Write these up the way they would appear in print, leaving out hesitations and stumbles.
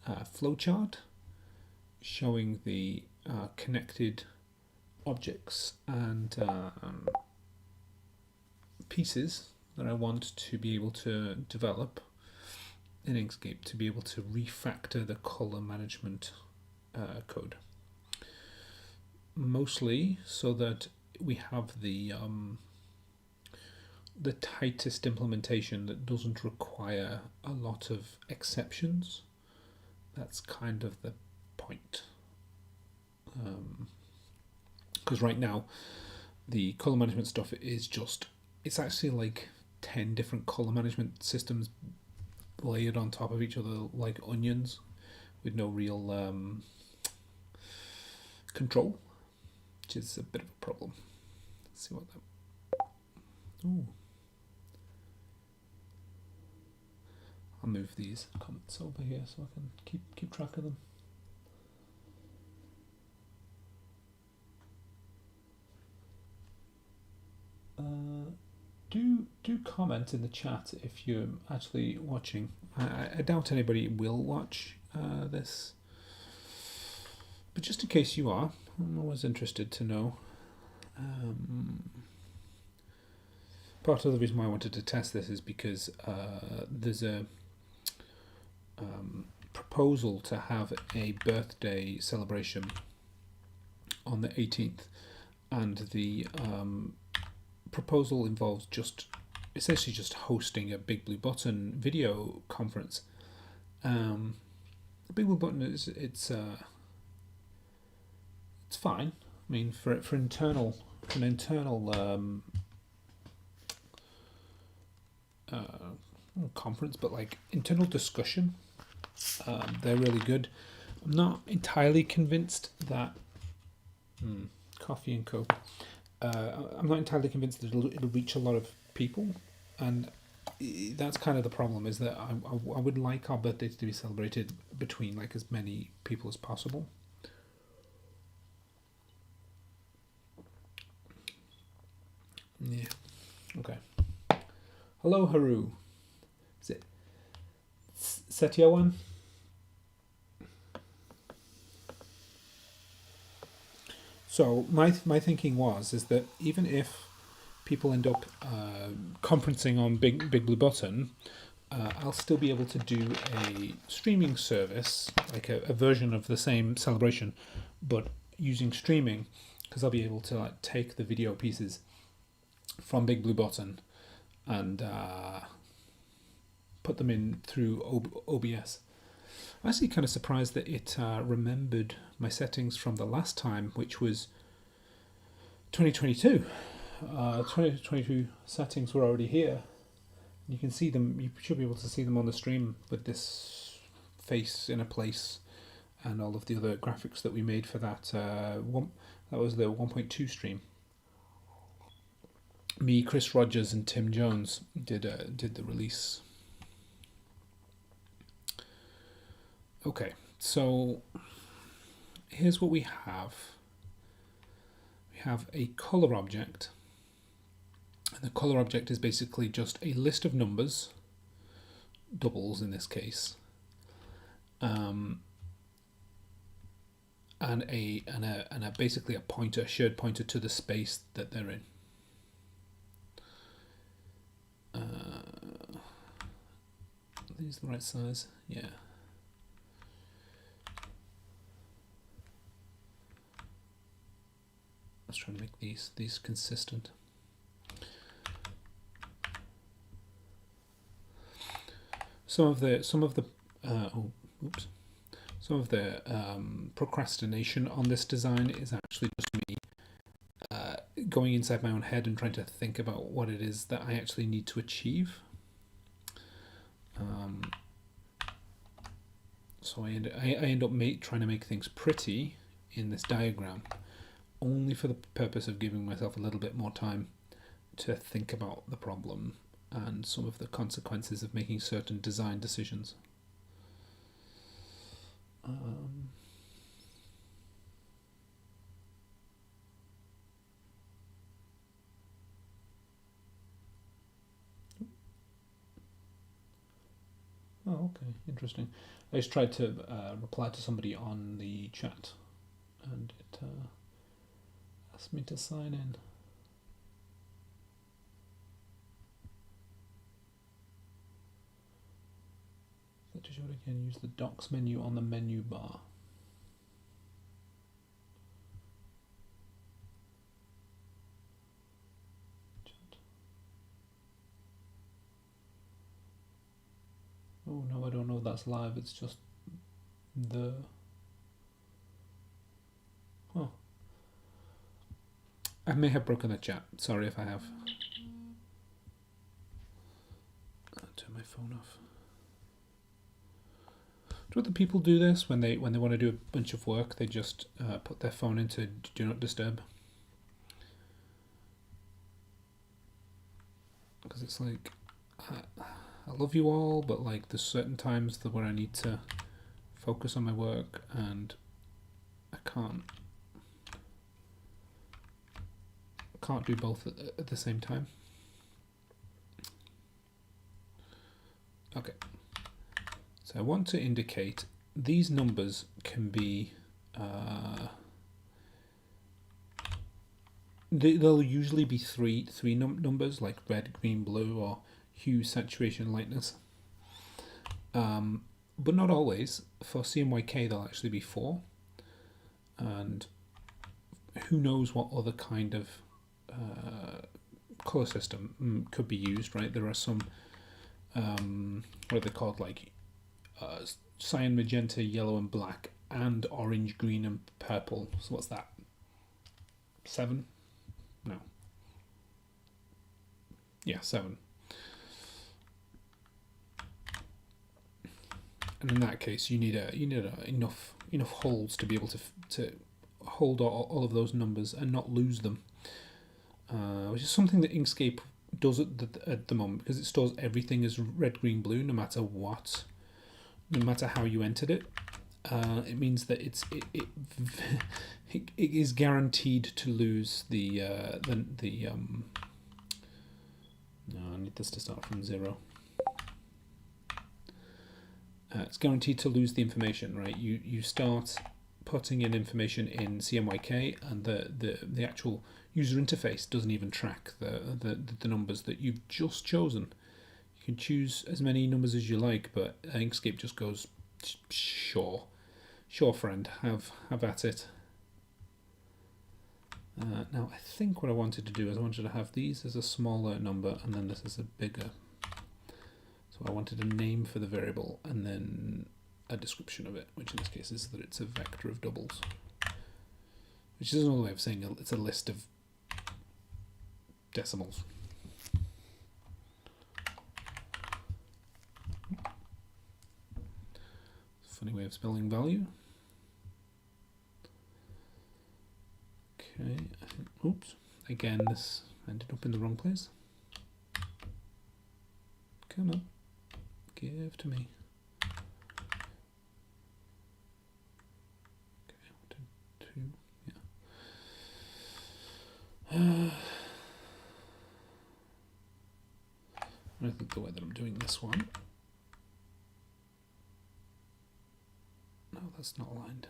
flowchart showing the connected objects and pieces that I want to be able to develop in Inkscape to be able to refactor the color management code. Mostly so that we have the tightest implementation that doesn't require a lot of exceptions. That's kind of the point. Because right now, the color management stuff is it's actually like 10 different color management systems layered on top of each other like onions with no real control, which is a bit of a problem. Let's see what that. Ooh. I'll move these comments over here so I can keep track of them. Do comment in the chat if you're actually watching. I doubt anybody will watch this, but just in case you are, I'm always interested to know. Part of the reason why I wanted to test this is because there's a proposal to have a birthday celebration on the 18th, and the proposal involves essentially just hosting a Big Blue Button video conference. The Big Blue Button it's fine. I mean, for an internal conference, but like internal discussion, they're really good. I'm not entirely convinced that coffee and coke. I'm not entirely convinced that it'll reach a lot of people, and that's kind of the problem. Is that I would like our birthdays to be celebrated between like as many people as possible. Yeah. Okay. Hello, Haru. Is it Setyawan? So my thinking is that even if people end up conferencing on Big Blue Button, I'll still be able to do a streaming service, like a version of the same celebration, but using streaming, because I'll be able to take the video pieces from Big Blue Button and put them in through OBS. I'm actually kind of surprised that it remembered my settings from the last time, which was 2022. 2022 settings were already here. You can see them. You should be able to see them on the stream with this face in a place and all of the other graphics that we made for that. That was the 1.2 stream. Me, Chris Rogers, and Tim Jones did the release. Okay, so here's what we have. We have a color object. And the color object is basically just a list of numbers, doubles in this case, and basically a pointer, a shared pointer to the space that they're in. Are these the right size? Yeah. I was trying to make these consistent. Some of the procrastination on this design is actually just me going inside my own head and trying to think about what it is that I actually need to achieve. So I end up trying to make things pretty in this diagram, only for the purpose of giving myself a little bit more time to think about the problem and some of the consequences of making certain design decisions. Oh, Okay, interesting. I just tried to reply to somebody on the chat, and it asked me to sign in. So to show it again, use the docs menu on the menu bar. Oh no, I don't know if that's live, it's just the... Oh. I may have broken the chat, sorry if I have. I'll turn my phone off. Do other people do this when they want to do a bunch of work? They just put their phone into do not disturb. Because it's like, I love you all, but like there's certain times where I need to focus on my work and I can't do both at the same time. Okay. So I want to indicate these numbers can be, they'll usually be three numbers like red, green, blue, or hue, saturation, lightness. But not always. For CMYK they'll actually be 4. And who knows what other kind of color system could be used, right? There are some, what are they called, like cyan, magenta, yellow and black, and orange, green and purple. So what's that? 7? No. Yeah, 7. And in that case, you need enough holes to be able to hold all of those numbers and not lose them, which is something that Inkscape does at the moment, because it stores everything as red, green, blue, no matter what, no matter how you entered it. It means that it is guaranteed to lose the no, I need this to start from 0. It's guaranteed to lose the information, right? You start putting in information in CMYK, and the actual user interface doesn't even track the numbers that you've just chosen. You can choose as many numbers as you like, but Inkscape just goes, sure friend, have at it. Now I think what I wanted to do is I wanted to have these as a smaller number and then this as a bigger. So I wanted a name for the variable and then a description of it, which in this case is that it's a vector of doubles, which is another way of saying it's a list of decimals. Funny way of spelling value. Okay, I think, oops, again this ended up in the wrong place. Come on, give to me. Okay, 2, yeah. I think the way that I'm doing this one. No, that's not aligned.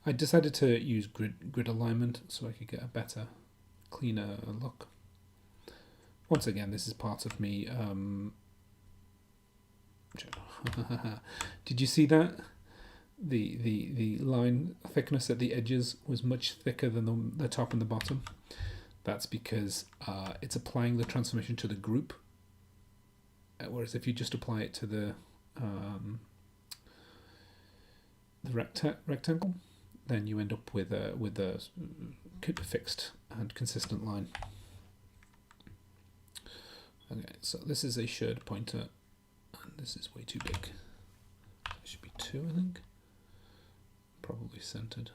I decided to use grid alignment so I could get a better, cleaner look. Once again, this is part of me. Did you see that? The line thickness at the edges was much thicker than the top and the bottom. That's because it's applying the transformation to the group, whereas if you just apply it to the rectangle, then you end up with a fixed and consistent line. Okay, so this is a shared pointer, and this is way too big. It should be 2, I think. Probably centered.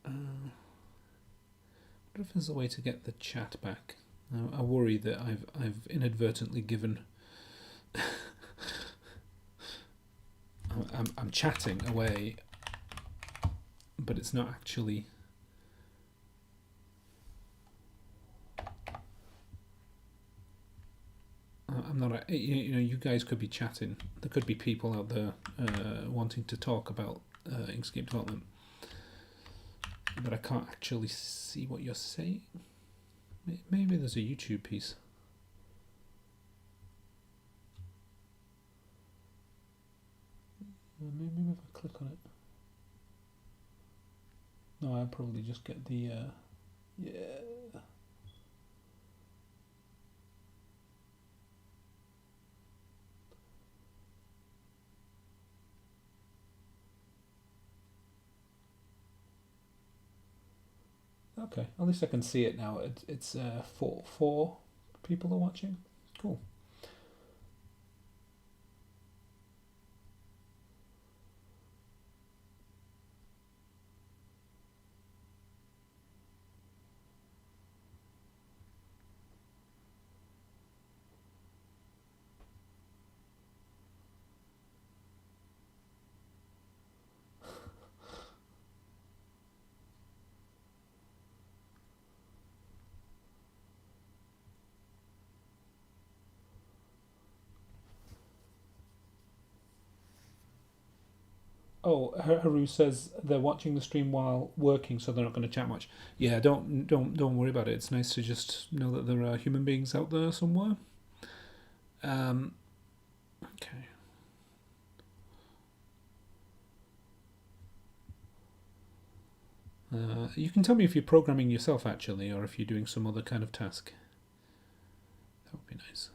I wonder if there's a way to get the chat back. I worry that I've inadvertently given. I'm chatting away, but it's not actually. I'm not. You guys could be chatting. There could be people out there wanting to talk about Inkscape development, but I can't actually see what you're saying. Maybe there's a YouTube piece. Maybe if I click on it. No, I'll probably just get the yeah. Okay, at least I can see it now. It's four people are watching. Cool. Oh, Haru says they're watching the stream while working, so they're not going to chat much. Yeah, don't worry about it. It's nice to just know that there are human beings out there somewhere. Okay. You can tell me if you're programming yourself actually, or if you're doing some other kind of task. That would be nice.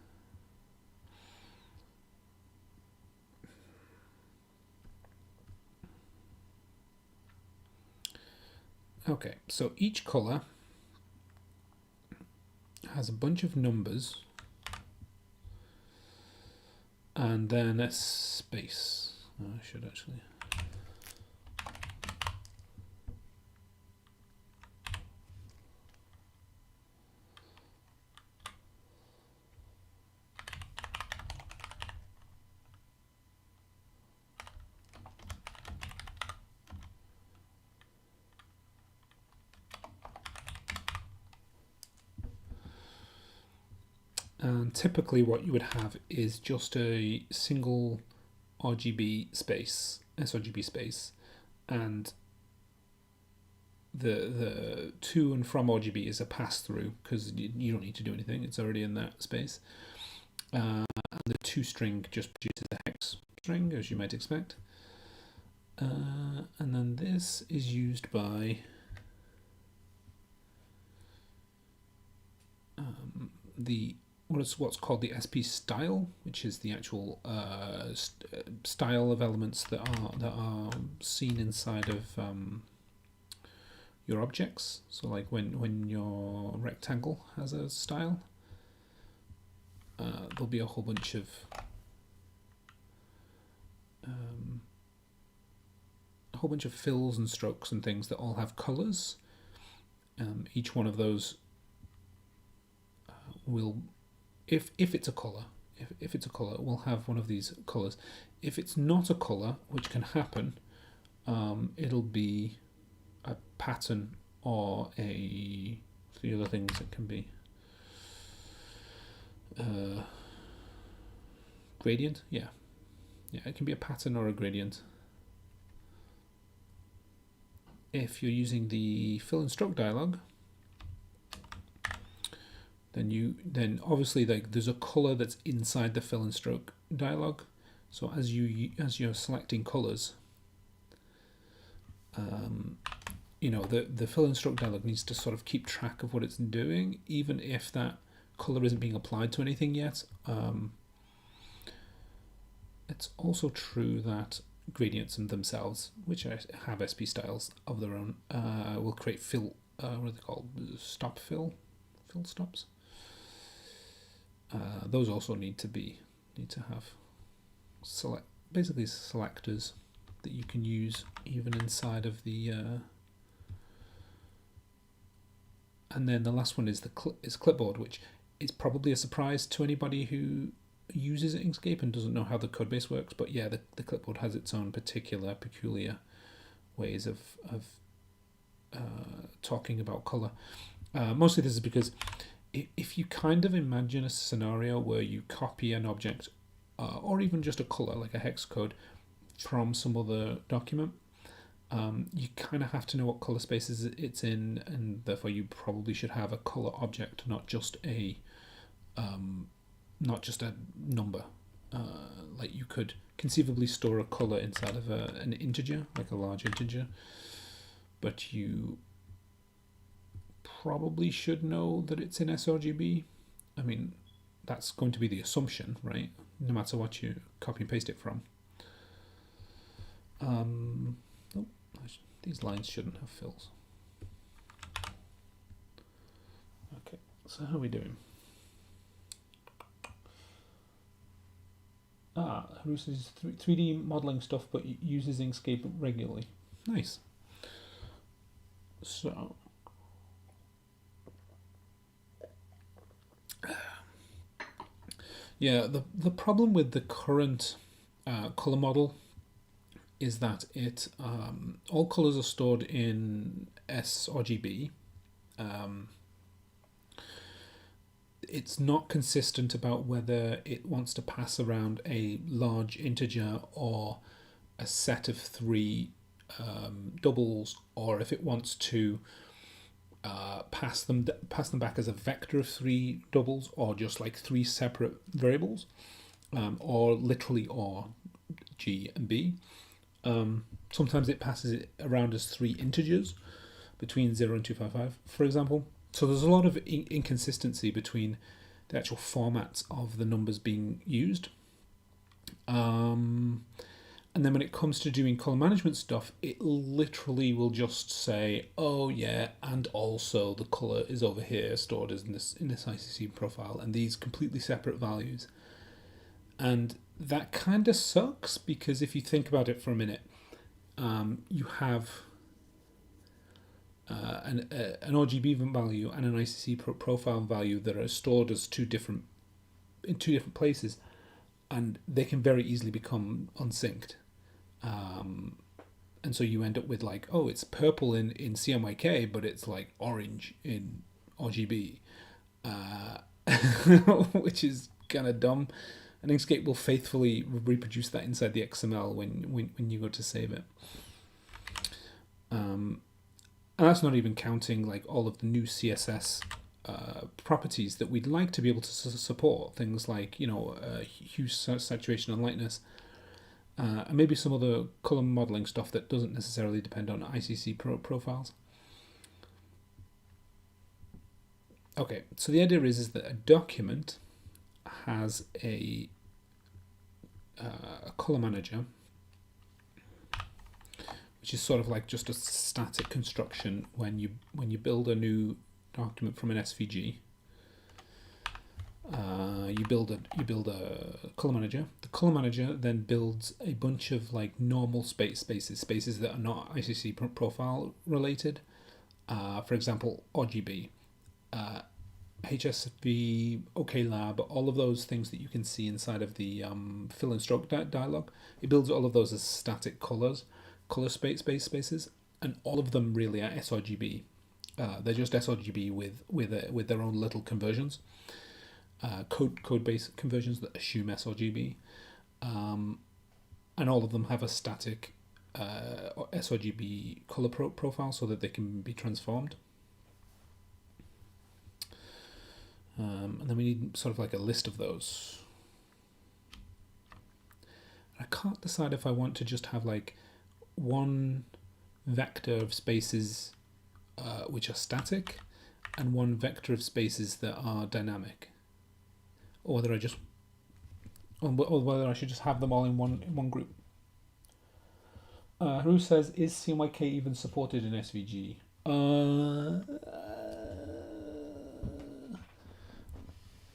Okay, so each color has a bunch of numbers and then a space. I should actually. And typically what you would have is just a single RGB space, sRGB space, and the to and from RGB is a pass through because you don't need to do anything, it's already in that space. And the to string just produces a hex string, as you might expect. And then this is used by what's called the SP style, which is the actual style of elements that are seen inside of your objects. So like when your rectangle has a style, there'll be a whole bunch of fills and strokes and things that all have colors. Each one of those will, if it's a color, if it's a color, it will have one of these colors. If it's not a color, which can happen, it'll be a pattern or the other things that can be gradient. Yeah, it can be a pattern or a gradient. If you're using the fill and stroke dialog, then obviously there's a color that's inside the fill and stroke dialog. So as you're selecting colors, the fill and stroke dialog needs to sort of keep track of what it's doing, even if that color isn't being applied to anything yet. It's also true that gradients in themselves, which have SP styles of their own, will create fill. What are they called? Stop fill stops. Those also need to have basically selectors that you can use even inside of the. And then the last one is is clipboard, which is probably a surprise to anybody who uses Inkscape and doesn't know how the code base works. But yeah, the clipboard has its own peculiar ways of talking about color. Mostly this is because if you kind of imagine a scenario where you copy an object or even just a color like a hex code from some other document, you kind of have to know what color spaces it's in, and therefore you probably should have a color object, not just a number. Like you could conceivably store a color inside of an integer, like a large integer, but you probably should know that it's in sRGB. I mean, that's going to be the assumption, right? No matter what you copy and paste it from. Oh, these lines shouldn't have fills. Okay, so how are we doing? Who uses 3D modeling stuff but uses Inkscape regularly. Nice. So, yeah, the problem with the current color model is that it all colors are stored in sRGB. It's not consistent about whether it wants to pass around a large integer or a set of three doubles, or if it wants to pass them back as a vector of three doubles, or just like three separate variables, or literally or G and B. Sometimes it passes it around as three integers between 0 and 255, for example. So there's a lot of inconsistency between the actual formats of the numbers being used. And then when it comes to doing color management stuff, it literally will just say, oh yeah, and also the color is over here stored as in this ICC profile, and these completely separate values. And that kind of sucks, because if you think about it for a minute, you have an RGB value and an ICC profile value that are stored as in two different places, and they can very easily become unsynced. And so you end up with like, oh, it's purple in CMYK, but it's like orange in RGB, which is kind of dumb. And Inkscape will faithfully reproduce that inside the XML when you go to save it. And that's not even counting like all of the new CSS properties that we'd like to be able to support. Things like, hue, saturation, and lightness. And maybe some other color modeling stuff that doesn't necessarily depend on ICC profiles. Okay, so the idea is that a document has a color manager, which is sort of like just a static construction when you build a new document from an SVG. You build a color manager. The color manager then builds a bunch of like normal spaces that are not ICC profile related. For example, RGB, HSV, OKLab, all of those things that you can see inside of the fill and stroke dialog. It builds all of those as static color spaces, and all of them really are sRGB. They're just sRGB with their own little conversions, code-based conversions that assume sRGB, and all of them have a static sRGB color profile so that they can be transformed. And then we need sort of like a list of those. I can't decide if I want to just have like one vector of spaces which are static and one vector of spaces that are dynamic, or whether I should just have them all in one group. Who says, is CMYK even supported in SVG?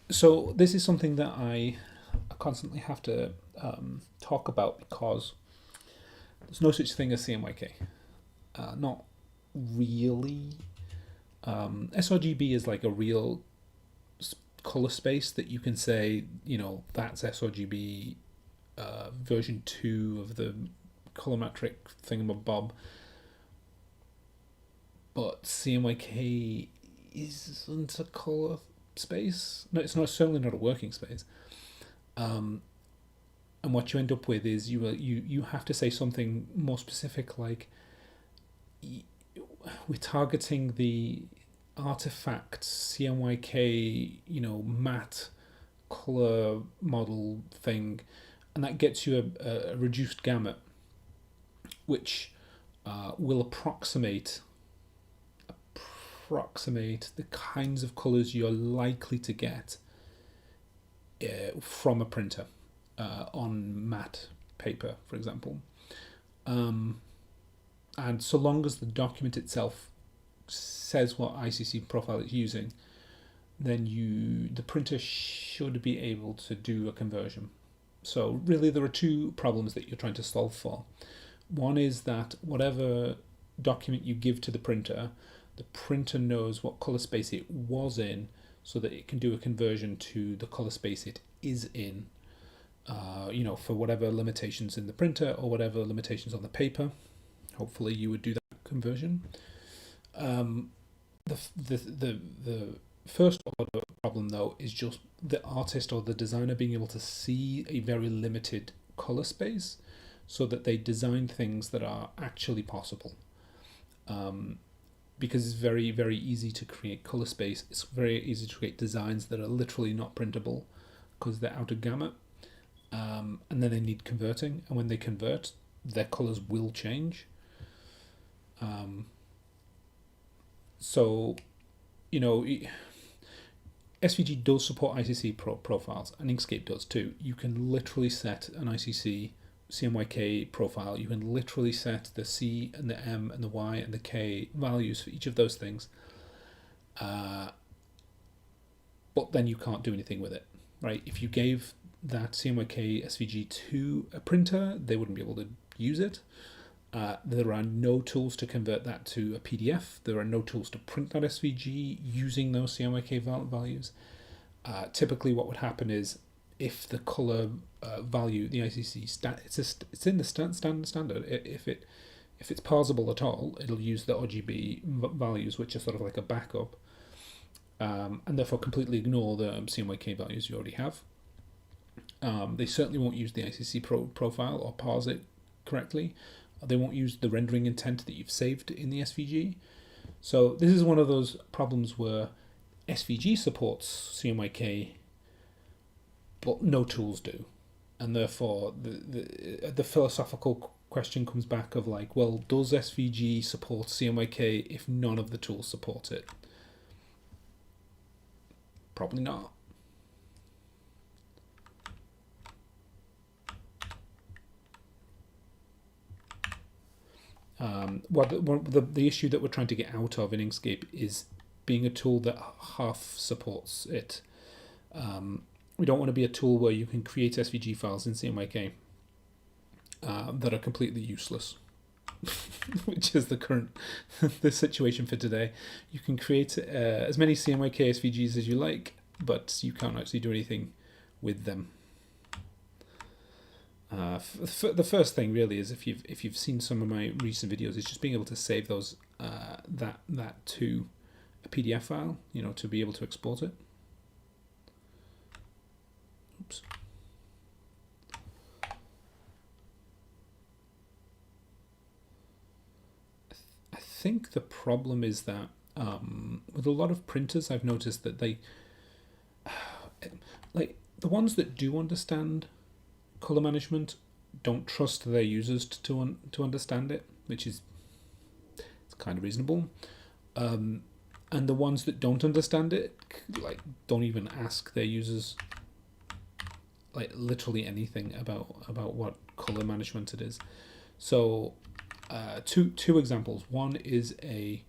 So this is something that I constantly have to talk about, because there's no such thing as CMYK. Not really. sRGB is like a real color space that you can say, that's sRGB version 2 of the colorimetric thingamabob. But CMYK isn't a color space. No, it's not certainly not a working space. And what you end up with is you have to say something more specific, like we're targeting the artifact CMYK, matte color model thing, and that gets you a reduced gamut, which will approximate the kinds of colors you're likely to get from a printer on matte paper, for example. And so long as the document itself says what ICC profile it's using, then the printer should be able to do a conversion. So really there are two problems that you're trying to solve for. One is that whatever document you give to the printer knows what color space it was in, so that it can do a conversion to the color space it is in, for whatever limitations in the printer or whatever limitations on the paper. Hopefully you would do that conversion. The first order problem, though, is just the artist or the designer being able to see a very limited color space, so that they design things that are actually possible. Because it's very, very easy to create color space. It's very easy to create designs that are literally not printable because they're out of gamut. And then they need converting. And when they convert, their colors will change. So, SVG does support ICC profiles, and Inkscape does too. You can literally set an ICC CMYK profile. You can literally set the C and the M and the Y and the K values for each of those things. But then you can't do anything with it, right? If you gave that CMYK SVG to a printer, they wouldn't be able to use it. There are no tools to convert that to a PDF. There are no tools to print that SVG using those CMYK values. Typically what would happen is, if the color value, the ICC it's in the standard. If it's parsable at all, it'll use the RGB values, which are sort of like a backup, and therefore completely ignore the CMYK values you already have. They certainly won't use the ICC profile or parse it correctly. They won't use the rendering intent that you've saved in the SVG. So this is one of those problems where SVG supports CMYK, but no tools do. And therefore the philosophical question comes back of like, well, does SVG support CMYK if none of the tools support it? Probably not. The issue that we're trying to get out of in Inkscape is being a tool that half supports it. We don't want to be a tool where you can create SVG files in CMYK that are completely useless, which is the situation for today. You can create as many CMYK SVGs as you like, but you can't actually do anything with them. The first thing really is, if you've seen some of my recent videos, is just being able to save those that to a PDF file, to be able to export it. Oops. I think the problem is that with a lot of printers, I've noticed that they, like the ones that do understand color management, don't trust their users to understand it, which is, it's kind of reasonable. And the ones that don't understand it, like, don't even ask their users like literally anything about what color management it is. So two examples. One is a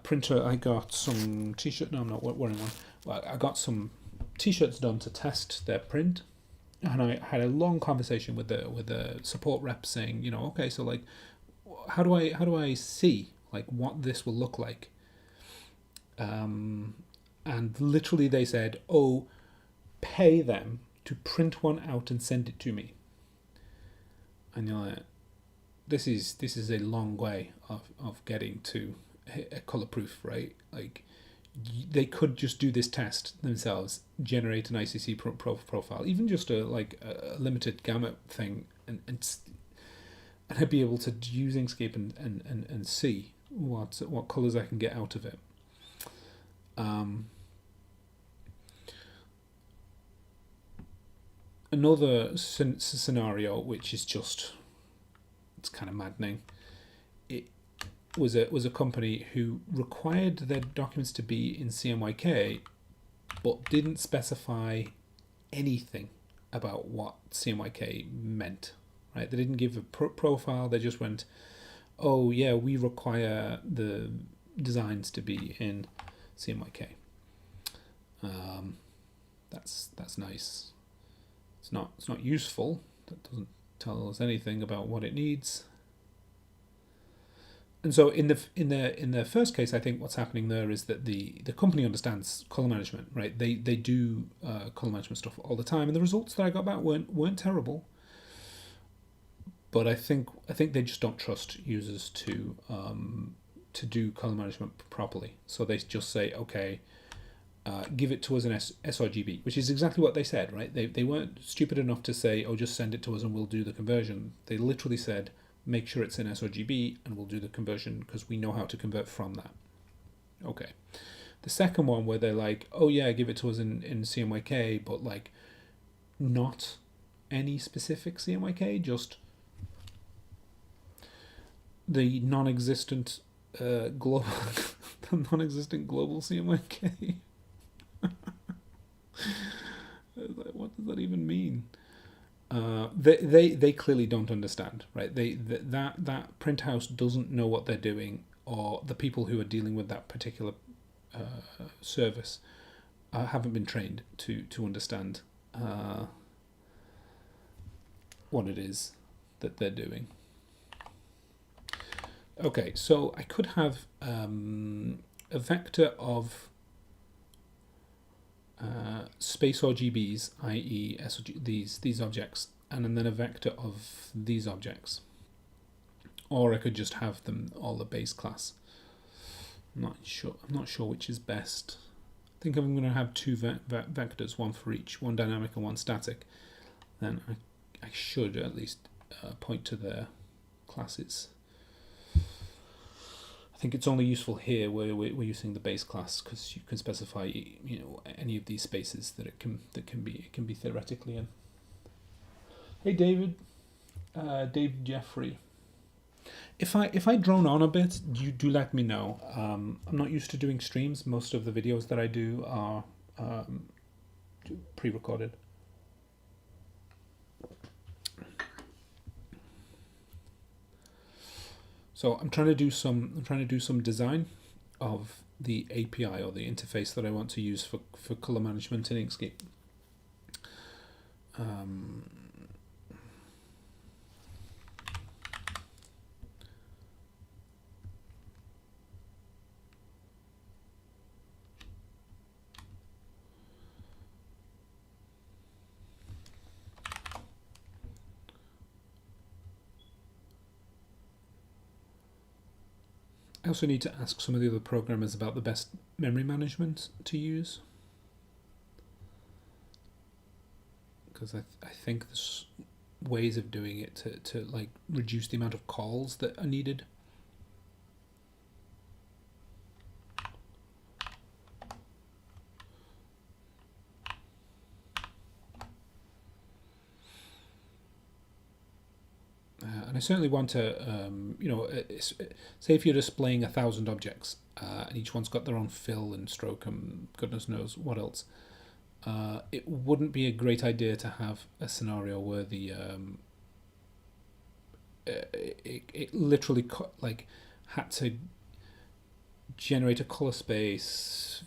printer. I got some t-shirt. No, I'm not wearing one. Well, I got some t-shirts done to test their print, and I had a long conversation with the support rep saying, okay, so like, how do I see like what this will look like? And literally they said, oh, pay them to print one out and send it to me. And you're like, this is a long way of getting to a color proof, right? Like, they could just do this test themselves, generate an ICC profile, even just a limited gamut thing, and I'd be able to use Inkscape and see what colors I can get out of it. Another scenario, which is just, it's kind of maddening. It was a company who required their documents to be in CMYK, but didn't specify anything about what CMYK meant. Right? They didn't give a profile. They just went, "Oh yeah, we require the designs to be in CMYK." That's nice. It's not useful. That doesn't tell us anything about what it needs. And so in the first case, I think what's happening there is that the company understands color management, right? They do color management stuff all the time, and the results that I got back weren't terrible. But I think they just don't trust users to do color management properly. So they just say, okay, give it to us in sRGB, which is exactly what they said, right? They weren't stupid enough to say, oh, just send it to us and we'll do the conversion. They literally said, make sure it's in sRGB and we'll do the conversion because we know how to convert from that. Okay. The second one where they're like, oh yeah, give it to us in CMYK, but like not any specific CMYK, just the non-existent global the non-existent global CMYK. What does that even mean? They clearly don't understand, right? That print house doesn't know what they're doing, or the people who are dealing with that particular service haven't been trained to understand what it is that they're doing. Okay, so I could have a vector of space RGBs, i.e. these objects, and then a vector of these objects. Or I could just have them all the base class. I'm not sure which is best. I think I'm going to have two vectors, one for each, one dynamic and one static. Then I should at least point to their classes. I think it's only useful here where we're using the base class because you can specify any of these spaces that it can be theoretically in. Hey David, Dave Jeffrey. If I drone on a bit, you do let me know. I'm not used to doing streams. Most of the videos that I do are pre-recorded. So I'm trying to do some design of the API or the interface that I want to use for color management in Inkscape. I also need to ask some of the other programmers about the best memory management to use, because I think there's ways of doing it to like reduce the amount of calls that are needed. And I certainly want to, say if you're displaying 1,000 objects and each one's got their own fill and stroke and goodness knows what else, it wouldn't be a great idea to have a scenario where the it literally had to generate a color space,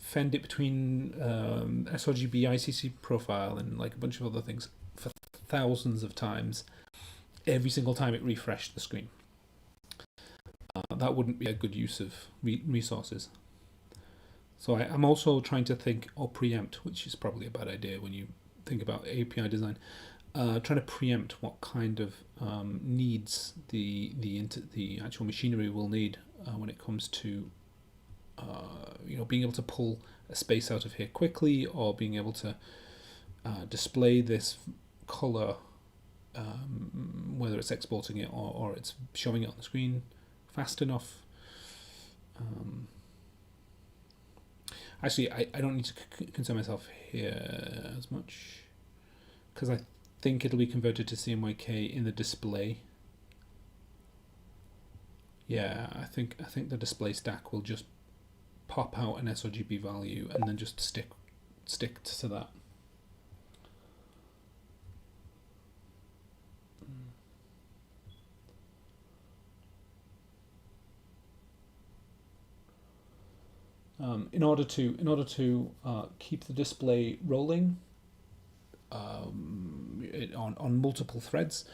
fend it between sRGB, ICC profile, and like a bunch of other things for thousands of times. Every single time it refreshed the screen. That wouldn't be a good use of resources. So I'm also trying to think or preempt, which is probably a bad idea when you think about API design. Trying to preempt what kind of needs the actual machinery will need when it comes to being able to pull a space out of here quickly, or being able to display this color, whether it's exporting it or it's showing it on the screen fast enough. Actually, I don't need to concern myself here as much, because I think it'll be converted to CMYK in the display. Yeah, I think the display stack will just pop out an sRGB value and then just stick to that. In order to keep the display rolling on multiple threads,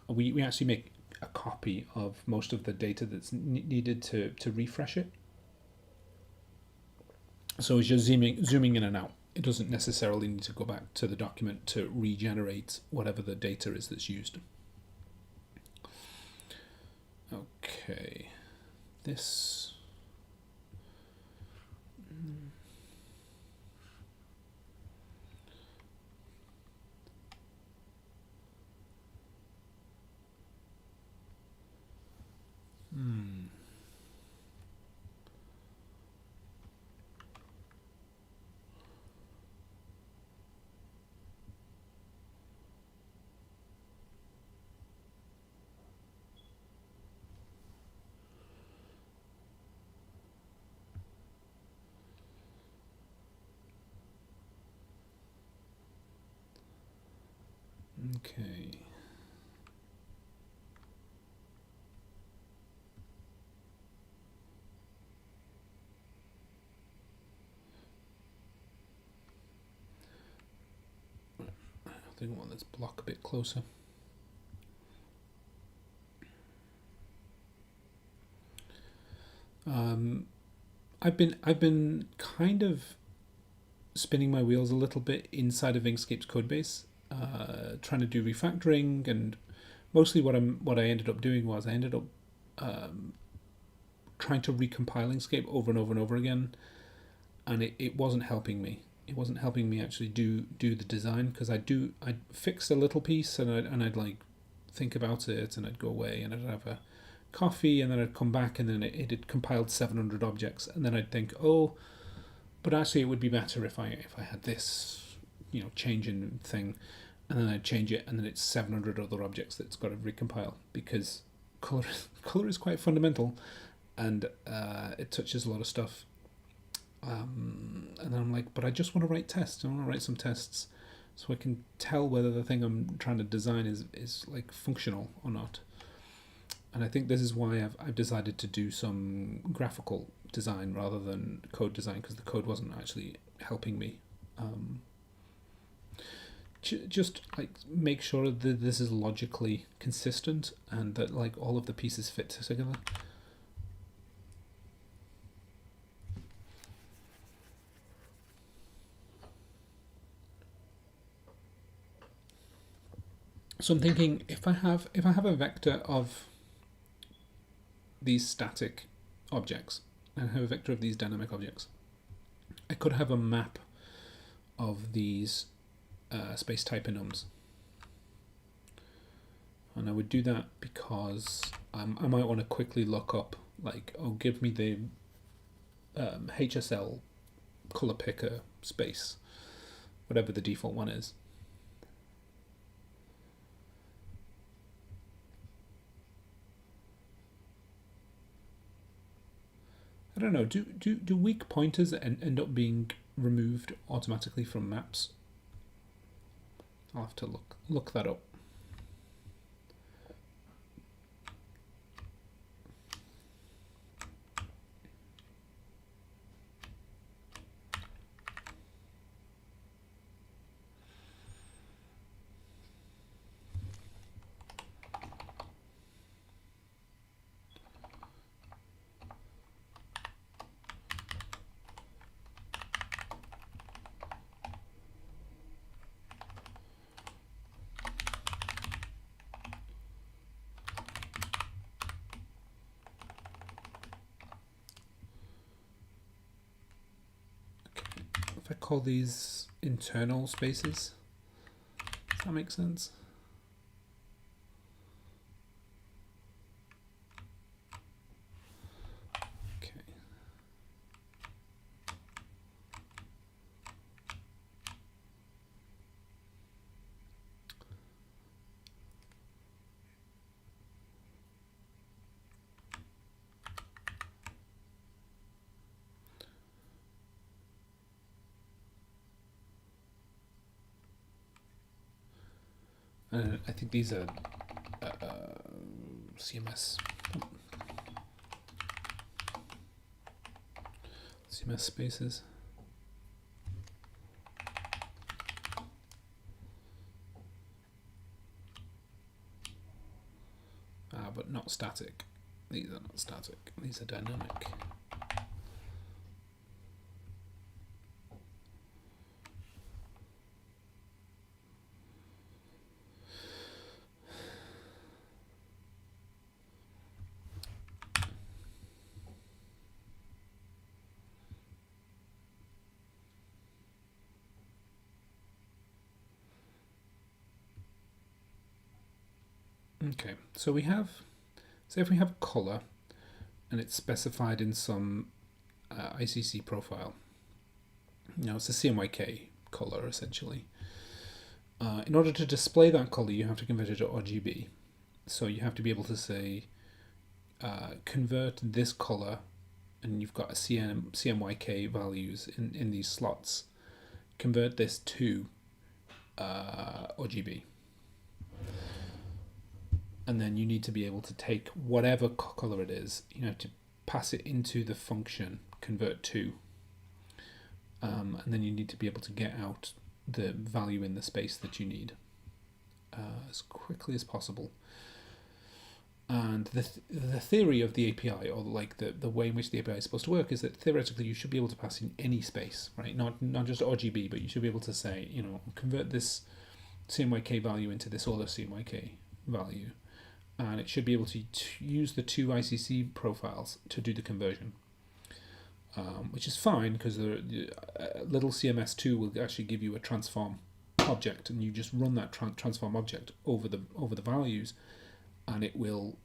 we actually make a copy of most of the data that's needed to refresh it. So as you're zooming in and out, it doesn't necessarily need to go back to the document to regenerate whatever the data is that's used. Okay, this. Okay. I think I want this block a bit closer. I've been kind of spinning my wheels a little bit inside of Inkscape's codebase, trying to do refactoring, and mostly what I ended up doing was I ended up trying to recompile Inkscape over and over and over again, and it wasn't helping me. It wasn't helping me actually do the design, because I'd fix a little piece and I'd like think about it, and I'd go away and I'd have a coffee, and then I'd come back, and then it had compiled 700 objects, and then I'd think, oh, but actually it would be better if I had this, changing thing, and then I'd change it, and then it's 700 other objects that's got to recompile, because color is quite fundamental, and it touches a lot of stuff. And then I'm like, but I just want to write tests. I want to write some tests so I can tell whether the thing I'm trying to design is like functional or not. And I think this is why I've decided to do some graphical design rather than code design, because the code wasn't actually helping me. Just like make sure that this is logically consistent and that like all of the pieces fit together. So I'm thinking, if I have a vector of these static objects and I have a vector of these dynamic objects, I could have a map of these space type enums. And I would do that because I might want to quickly look up, like, oh, give me the HSL color picker space, whatever the default one is. I don't know. Do weak pointers end up being removed automatically from maps? I'll have to look that up. call these internal spaces. Does that make sense? Okay. I think these are CMS spaces. But not static. These are not static. These are dynamic. Okay, so we have, say if we have a color and it's specified in some ICC profile, it's a CMYK color essentially. In order to display that color, you have to convert it to RGB. So you have to be able to say, convert this color, and you've got a CMYK values in these slots. Convert this to RGB. And then you need to be able to take whatever color it is, to pass it into the function convert to, and then you need to be able to get out the value in the space that you need as quickly as possible. And the theory of the API, or like the way in which the API is supposed to work, is that theoretically you should be able to pass in any space, right? Not just RGB, but you should be able to say, convert this CMYK value into this other CMYK value. And it should be able to use the two ICC profiles to do the conversion, which is fine because the little CMS2 will actually give you a transform object, and you just run that transform object over the values, and it will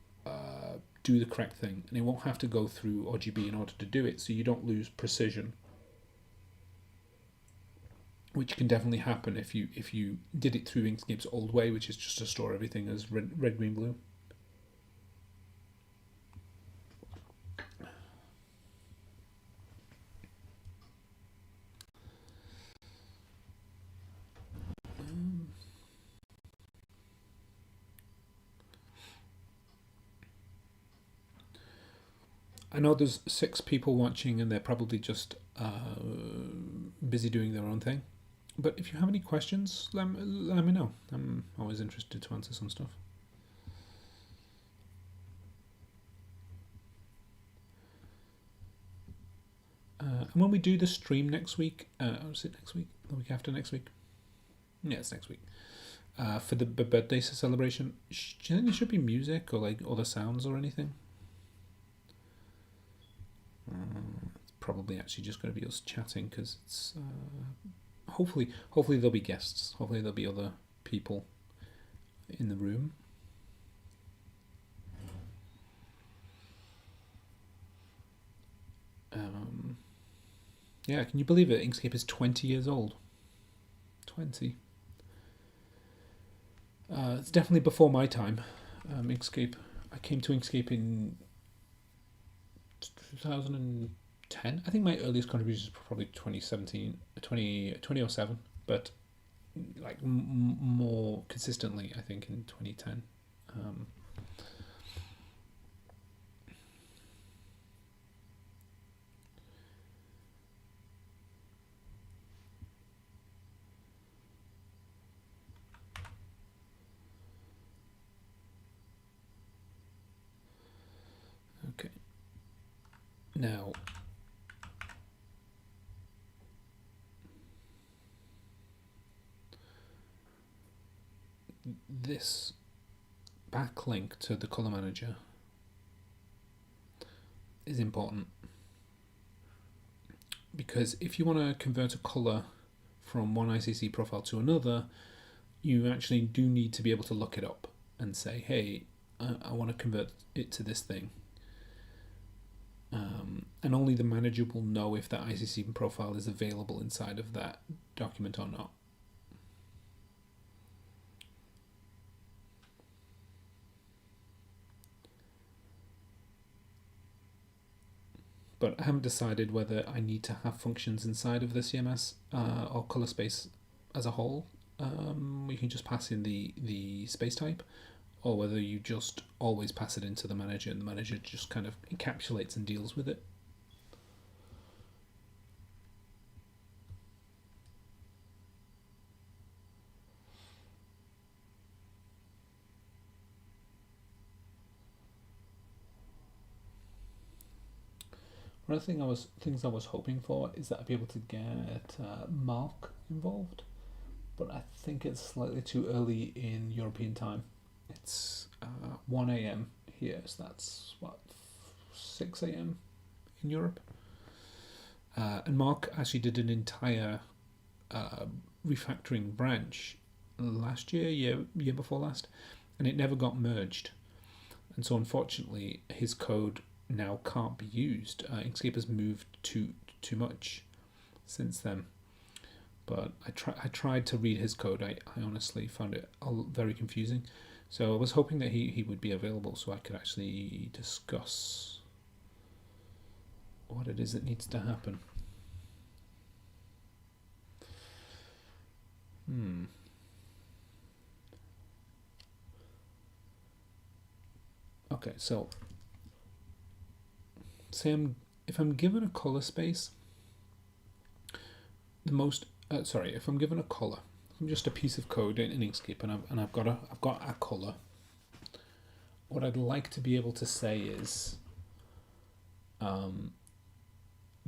do the correct thing, and it won't have to go through RGB in order to do it, so you don't lose precision, which can definitely happen if you did it through Inkscape's old way, which is just to store everything as red, green, blue. I know there's 6 people watching, and they're probably just busy doing their own thing. But if you have any questions, let me know. I'm always interested to answer some stuff. And when we do the stream next week, is it next week? The week after next week? Yeah, it's next week. For the birthday celebration, do you think there should be music or like other sounds or anything? It's probably actually just going to be us chatting, because it's hopefully there'll be guests. Hopefully there'll be other people in the room. Yeah, can you believe it? Inkscape is 20 years old. 20. It's definitely before my time. Inkscape. I came to Inkscape in 2010. I think my earliest contributions were probably 2007, but like more consistently, I think, in 2010. Okay. Now, this backlink to the color manager is important, because if you want to convert a color from one ICC profile to another, you actually do need to be able to look it up and say, hey, I want to convert it to this thing. And only the manager will know if that ICC profile is available inside of that document or not. But I haven't decided whether I need to have functions inside of the CMS or color space as a whole. We can just pass in the space type, or whether you just always pass it into the manager and the manager just kind of encapsulates and deals with it. One of the things I was hoping for is that I'd be able to get Mark involved, but I think it's slightly too early in European time. It's 1 a.m. here, so that's what, 6 a.m. in Europe. And Mark actually did an entire refactoring branch last year before last, and it never got merged. And so unfortunately, his code now can't be used. Inkscape has moved too much since then. But I tried to read his code. I honestly found it very confusing. So I was hoping that he would be available so I could actually discuss what it is that needs to happen. Okay, so say if I'm given a color space, if I'm given a color, I'm just a piece of code in Inkscape, and I've got a color. What I'd like to be able to say is,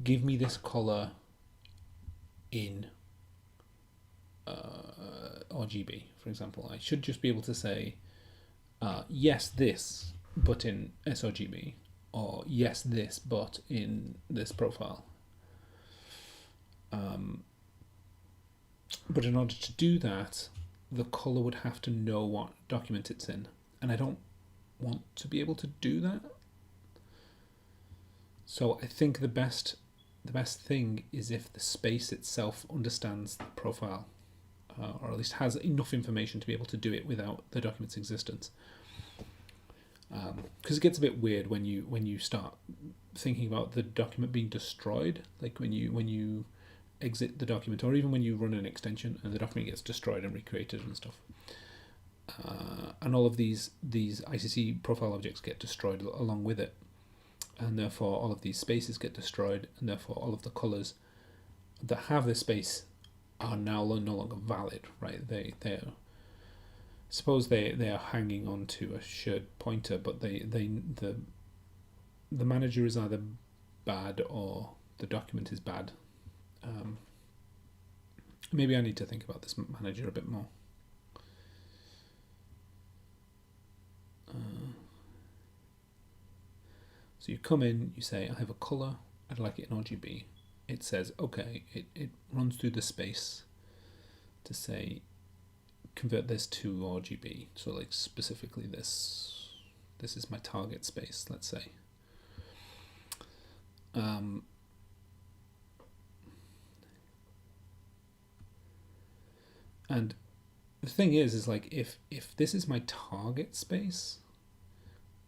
give me this color in RGB, for example. I should just be able to say, yes, this, but in sRGB, or yes, this, but in this profile. But in order to do that, the color would have to know what document it's in, and I don't want to be able to do that. So I think the best thing is if the space itself understands the profile, or at least has enough information to be able to do it without the document's existence. Because it gets a bit weird when you start thinking about the document being destroyed, like when you exit the document, or even when you run an extension and the document gets destroyed and recreated and stuff. And all of these ICC profile objects get destroyed along with it, and therefore all of these spaces get destroyed, and therefore all of the colors that have this space are now no longer valid, right? They're suppose they are hanging onto a shared pointer, but the manager is either bad or the document is bad. Maybe I need to think about this manager a bit more. So you come in, you say, I have a color, I'd like it in RGB. It says, okay, it runs through the space to say, convert this to RGB. So like specifically this is my target space, let's say. And the thing is like if this is my target space,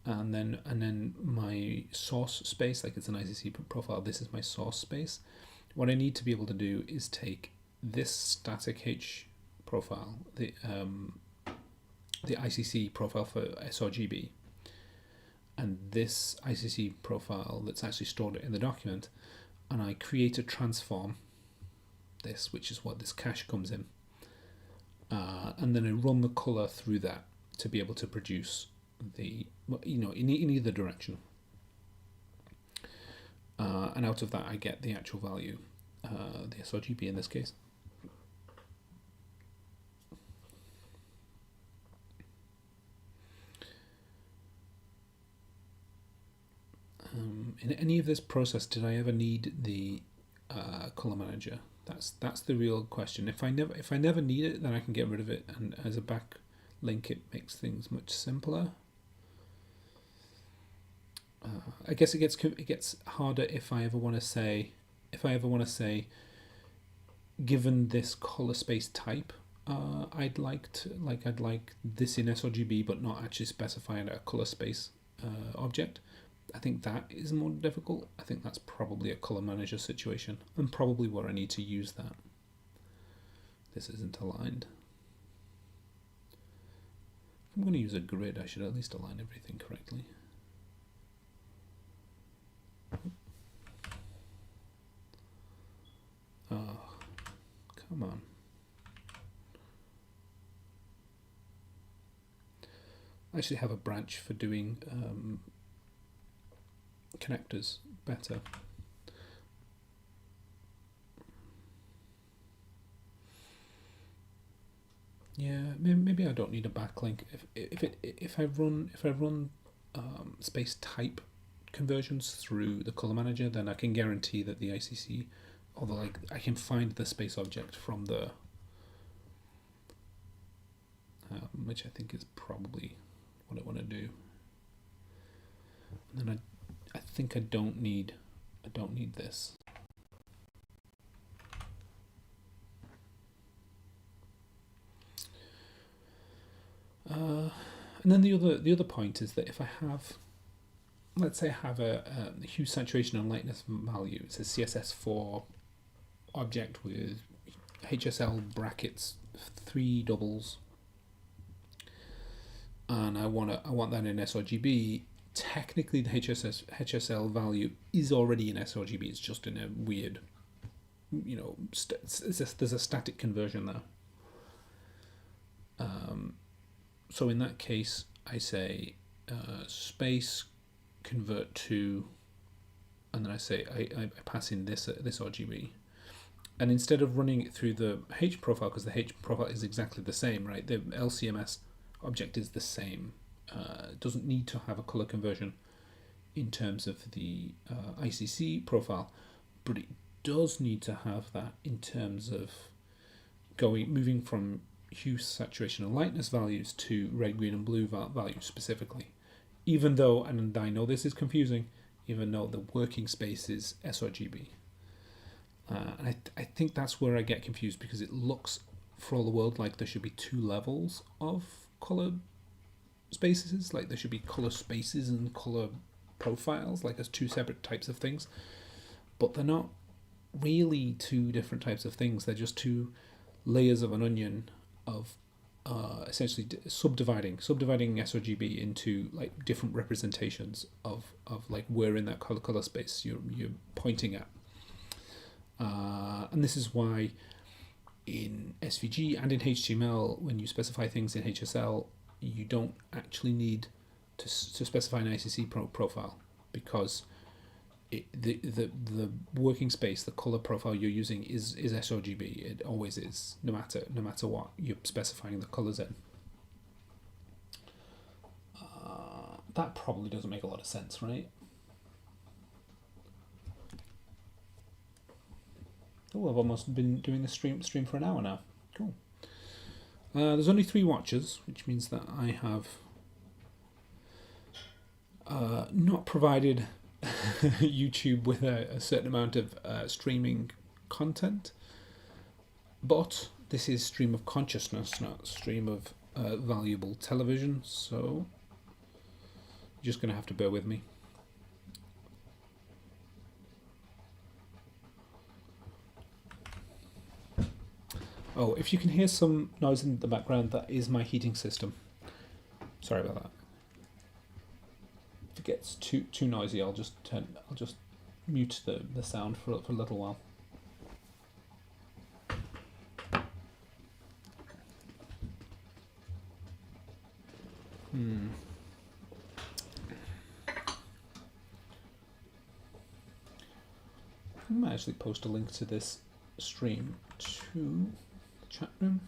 and then my source space, like it's an ICC profile, this is my source space. What I need to be able to do is take this static H profile, the ICC profile for sRGB, and this ICC profile that's actually stored in the document, and I create a transform, this, which is what this cache comes in, and then I run the color through that to be able to produce the, in either direction, and out of that I get the actual value, the sRGB in this case. In any of this process, did I ever need the color manager? That's the real question. If I never need it, then I can get rid of it, and as a backlink, it makes things much simpler. I guess it gets harder if I ever want to say given this color space type, I'd like this in sRGB, but not actually specifying a color space object. I think that is more difficult. I think that's probably a color manager situation, and probably where I need to use that. This isn't aligned. If I'm going to use a grid, I should at least align everything correctly. Oh, come on. I actually have a branch for doing connectors better. Yeah, maybe I don't need a backlink. If I run space type conversions through the color manager, then I can guarantee that the ICC, although I can find the space object from the which I think is probably what I want to do. And then I think I don't need this. And then the other point is that if I have, let's say I have a hue, saturation, and lightness value. It's a CSS4 object with HSL brackets, 3 doubles, and I want that in sRGB. Technically, the HSL value is already in sRGB. It's just in a weird, there's a static conversion there. So in that case, I say space convert to, and then I say I pass in this RGB, and instead of running it through the H profile, because the H profile is exactly the same, right? The LCMS object is the same. It doesn't need to have a color conversion in terms of the ICC profile, but it does need to have that in terms of moving from hue, saturation, and lightness values to red, green, and blue values specifically. Even though, and I know this is confusing, even though the working space is sRGB. And I think that's where I get confused, because it looks for all the world like there should be 2 levels of color spaces, like there should be color spaces and color profiles, like as 2 separate types of things, but they're not really 2 different types of things. They're just 2 layers of an onion of essentially subdividing sRGB into like different representations of like where in that color space you're pointing at, and this is why in SVG and in HTML, when you specify things in HSL, you don't actually need to specify an ICC profile, because the working space, the color profile you're using is sRGB. It always is, no matter what you're specifying the colors in. That probably doesn't make a lot of sense, right? Oh, I've almost been doing the stream for an hour now. Cool. There's only 3 watchers, which means that I have not provided YouTube with a certain amount of streaming content, but this is stream of consciousness, not stream of valuable television, so you're just going to have to bear with me. Oh, if you can hear some noise in the background, that is my heating system. Sorry about that. If it gets too noisy, I'll just mute the sound for a little while. I might actually post a link to this stream to the chat room.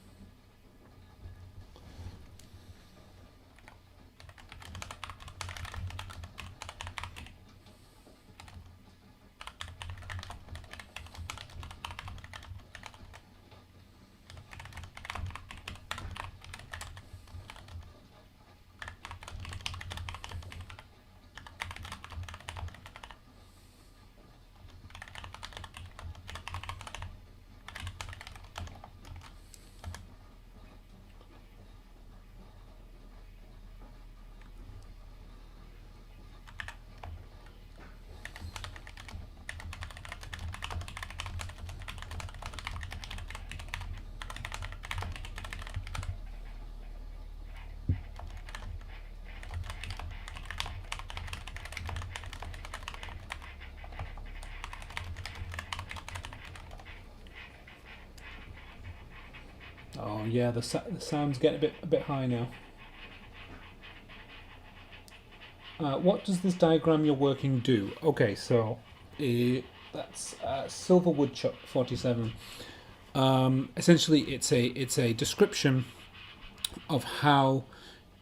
Oh yeah, the sound's getting a bit high now. What does this diagram you're working do? Okay, so that's Silver Woodchuck 47. Essentially, it's a description of how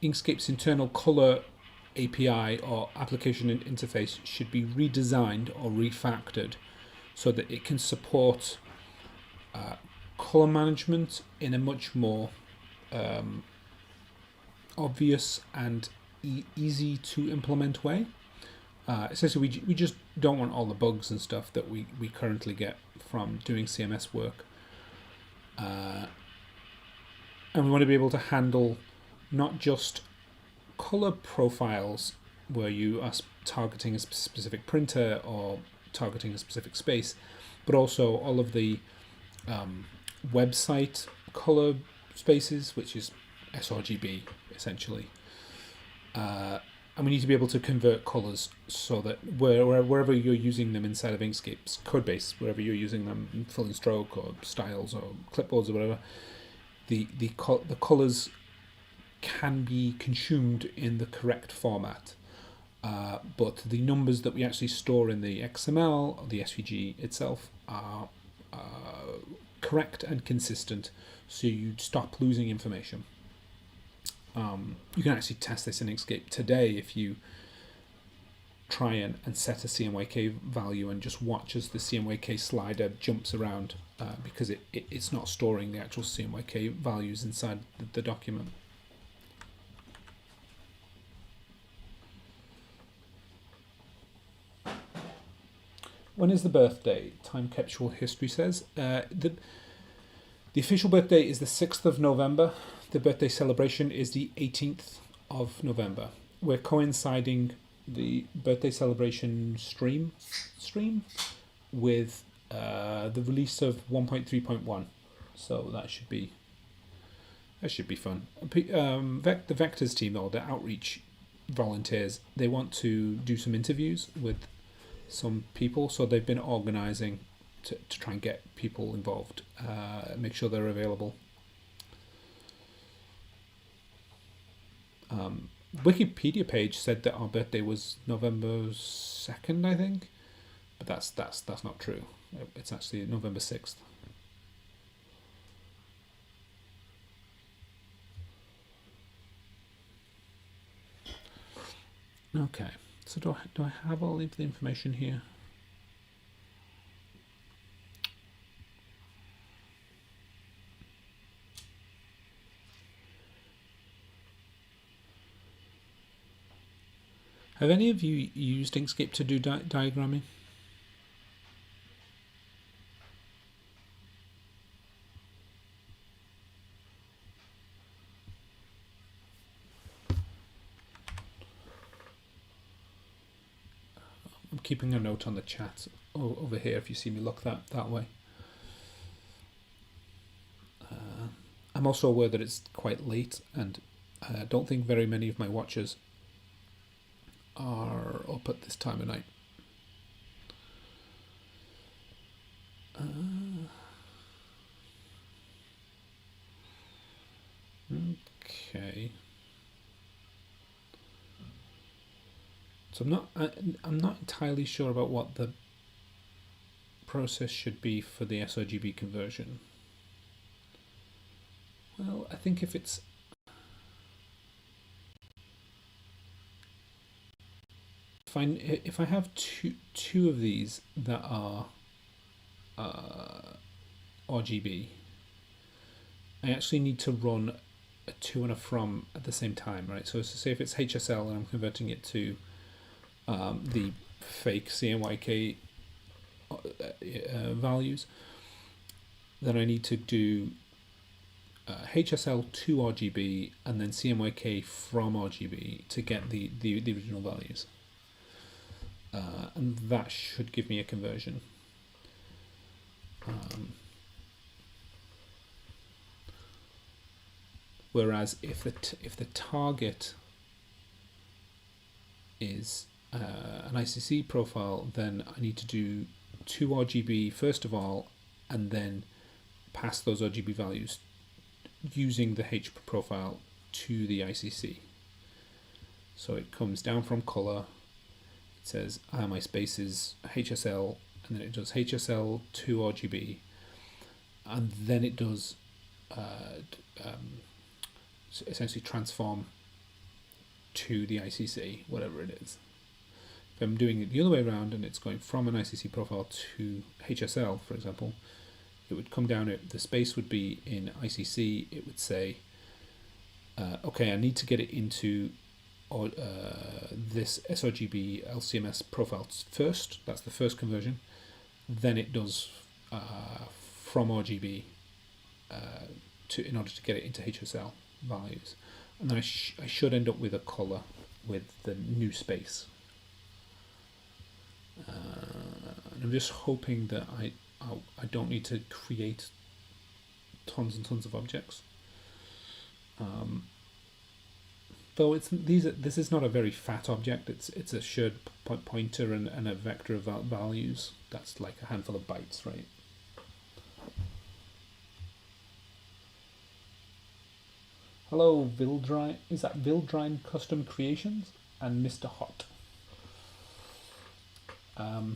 Inkscape's internal color API or application interface should be redesigned or refactored so that it can support color management in a much more obvious and easy to implement way. Essentially, we just don't want all the bugs and stuff that we currently get from doing CMS work. And we want to be able to handle not just color profiles where you are targeting a specific printer or targeting a specific space, but also all of the website color spaces, which is sRGB essentially. And we need to be able to convert colors so that wherever you're using them inside of Inkscape's codebase, wherever you're using them in fill and stroke or styles or clipboards or whatever, the colors can be consumed in the correct format. But the numbers that we actually store in the XML or the SVG itself are correct and consistent, so you stop losing information. You can actually test this in Inkscape today if you try and set a CMYK value and just watch as the CMYK slider jumps around because it's not storing the actual CMYK values inside the document. When is the birthday? Time Capsule History says. The official birthday is the 6th of November. The birthday celebration is the 18th of November. We're coinciding the birthday celebration stream with the release of 1.3.1. So that should be fun. The Vectors team, though, the outreach volunteers, they want to do some interviews with some people, so they've been organising to try and get people involved, make sure they're available. Wikipedia page said that our birthday was November 2nd, I think, but that's not true. It's actually November 6th. Okay, so do I have all of the information here? Have any of you used Inkscape to do diagramming? I'm keeping a note on the chat over here if you see me look that way. I'm also aware that it's quite late, and I don't think very many of my watchers are up at this time of night. Okay. So I'm not entirely sure about what the process should be for the sRGB conversion. Well, I think if I have two of these that are RGB, I actually need to run a to and a from at the same time, right? So say if it's HSL and I'm converting it to the fake CMYK values, then I need to do HSL to RGB and then CMYK from RGB to get the original values. And that should give me a conversion. Whereas if the target is an ICC profile, then I need to do 2 RGB first of all, and then pass those RGB values using the H profile to the ICC. So it comes down from color. It says my space is HSL, and then it does HSL to RGB, and then it does essentially transform to the ICC, whatever it is. If I'm doing it the other way around and it's going from an ICC profile to HSL, for example, it would come down, the space would be in ICC, it would say, okay, I need to get it into this sRGB LCMS profile first, that's the first conversion, then it does from RGB in order to get it into HSL values. And then I should end up with a color with the new space. And I'm just hoping that I don't need to create tons and tons of objects. Though this is not a very fat object. It's a shared pointer and a vector of values. That's like a handful of bytes, right? Hello, Vildrine. Is that Vildrine Custom Creations and Mr. Hot? I'm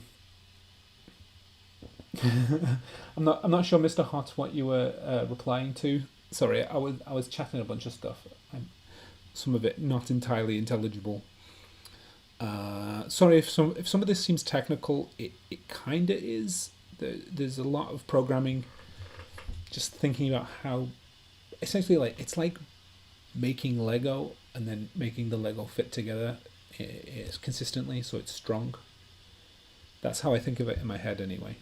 not sure, Mr. Hot, what you were replying to. Sorry, I was chatting a bunch of stuff. Some of it not entirely intelligible. Sorry if some of this seems technical. It kind of is. There's a lot of programming. Just thinking about how, essentially, like it's like making Lego and then making the Lego fit together consistently, so it's strong. That's how I think of it in my head, anyway.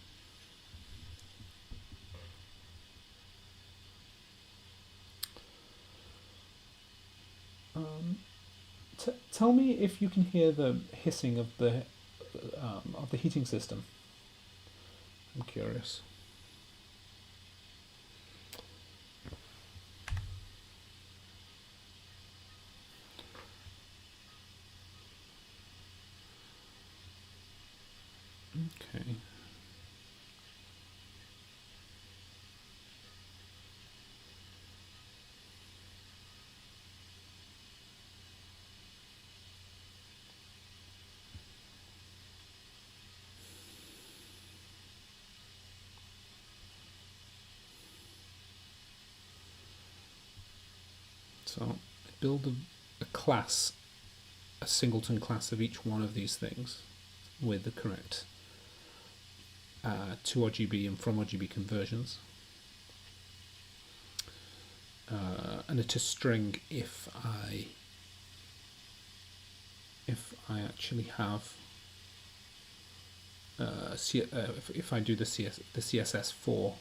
Tell me if you can hear the hissing of the heating system. I'm curious. Okay. So I build a class, a singleton class of each one of these things with the correct to RGB and from RGB conversions. And a to string if I actually have if I do the CSS4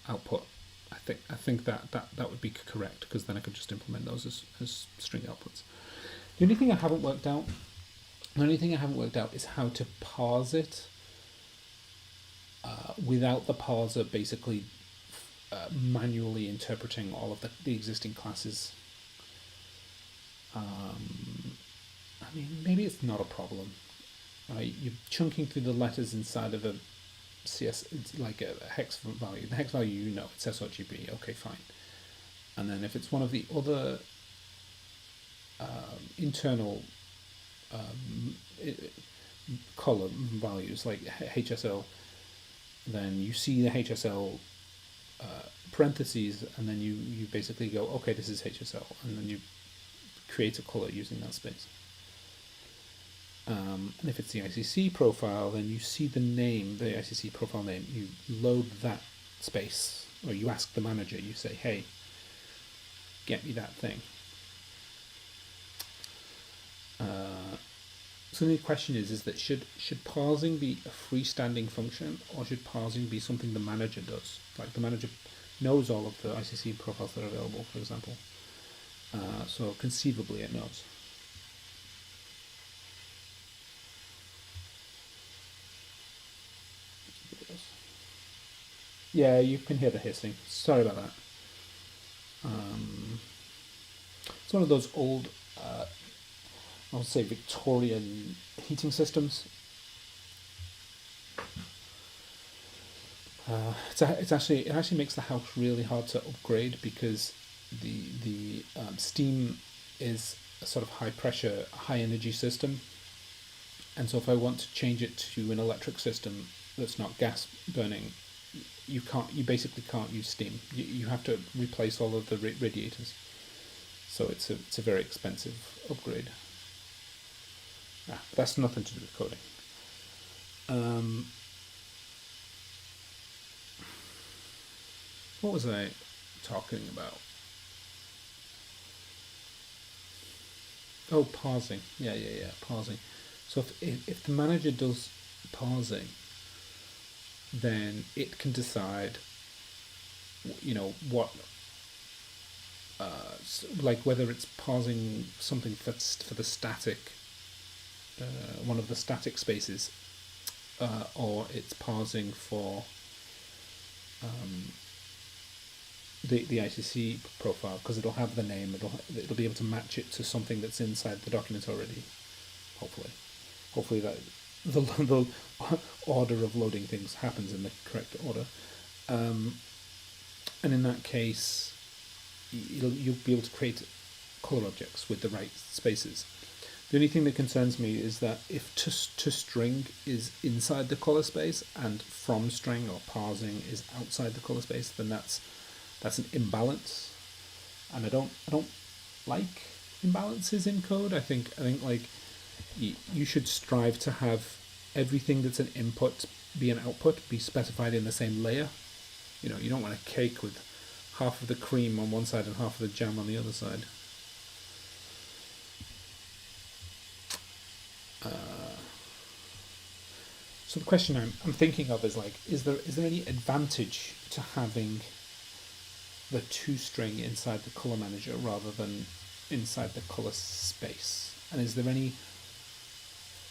output. I think that would be correct, because then I could just implement those as string outputs. The only thing I haven't worked out is how to parse it without the parser basically manually interpreting all of the existing classes. I mean, maybe it's not a problem. Right? You're chunking through the letters inside of a it's like a hex value. The hex value, it's sRGB. Okay, fine. And then if it's one of the other internal column values like HSL, then you see the HSL parentheses, and then you basically go, okay, this is HSL, and then you create a color using that space. And if it's the ICC profile, then you see the name, the ICC profile name, you load that space, or you ask the manager, you say, hey, get me that thing. So the question is that should parsing be a freestanding function, or should parsing be something the manager does? Like the manager knows all of the ICC profiles that are available, for example. So conceivably it knows. Yeah, you can hear the hissing. Sorry about that. It's one of those old, I would say, Victorian heating systems. It actually makes the house really hard to upgrade, because the steam is a sort of high pressure, high energy system, and so if I want to change it to an electric system that's not gas burning, you basically can't use steam. You have to replace all of the radiators. So it's a very expensive upgrade. That's nothing to do with coding. Um, what was I talking about? Oh, parsing. Yeah. Parsing. So if the manager does parsing, then it can decide, what, like whether it's parsing something for the static, one of the static spaces, or it's parsing for the ICC profile, because it'll have the name. It'll be able to match it to something that's inside the document already. Hopefully that the order of loading things happens in the correct order. And in that case, you'll be able to create color objects with the right spaces. The only thing that concerns me is that if to string is inside the color space and from string or parsing is outside the color space, then that's an imbalance, and I don't like imbalances in code. I think like you should strive to have everything that's an input be an output, be specified in the same layer. You don't want a cake with half of the cream on one side and half of the jam on the other side. So the question I'm thinking of is like, is there any advantage to having the toString inside the color manager rather than inside the color space? And is there any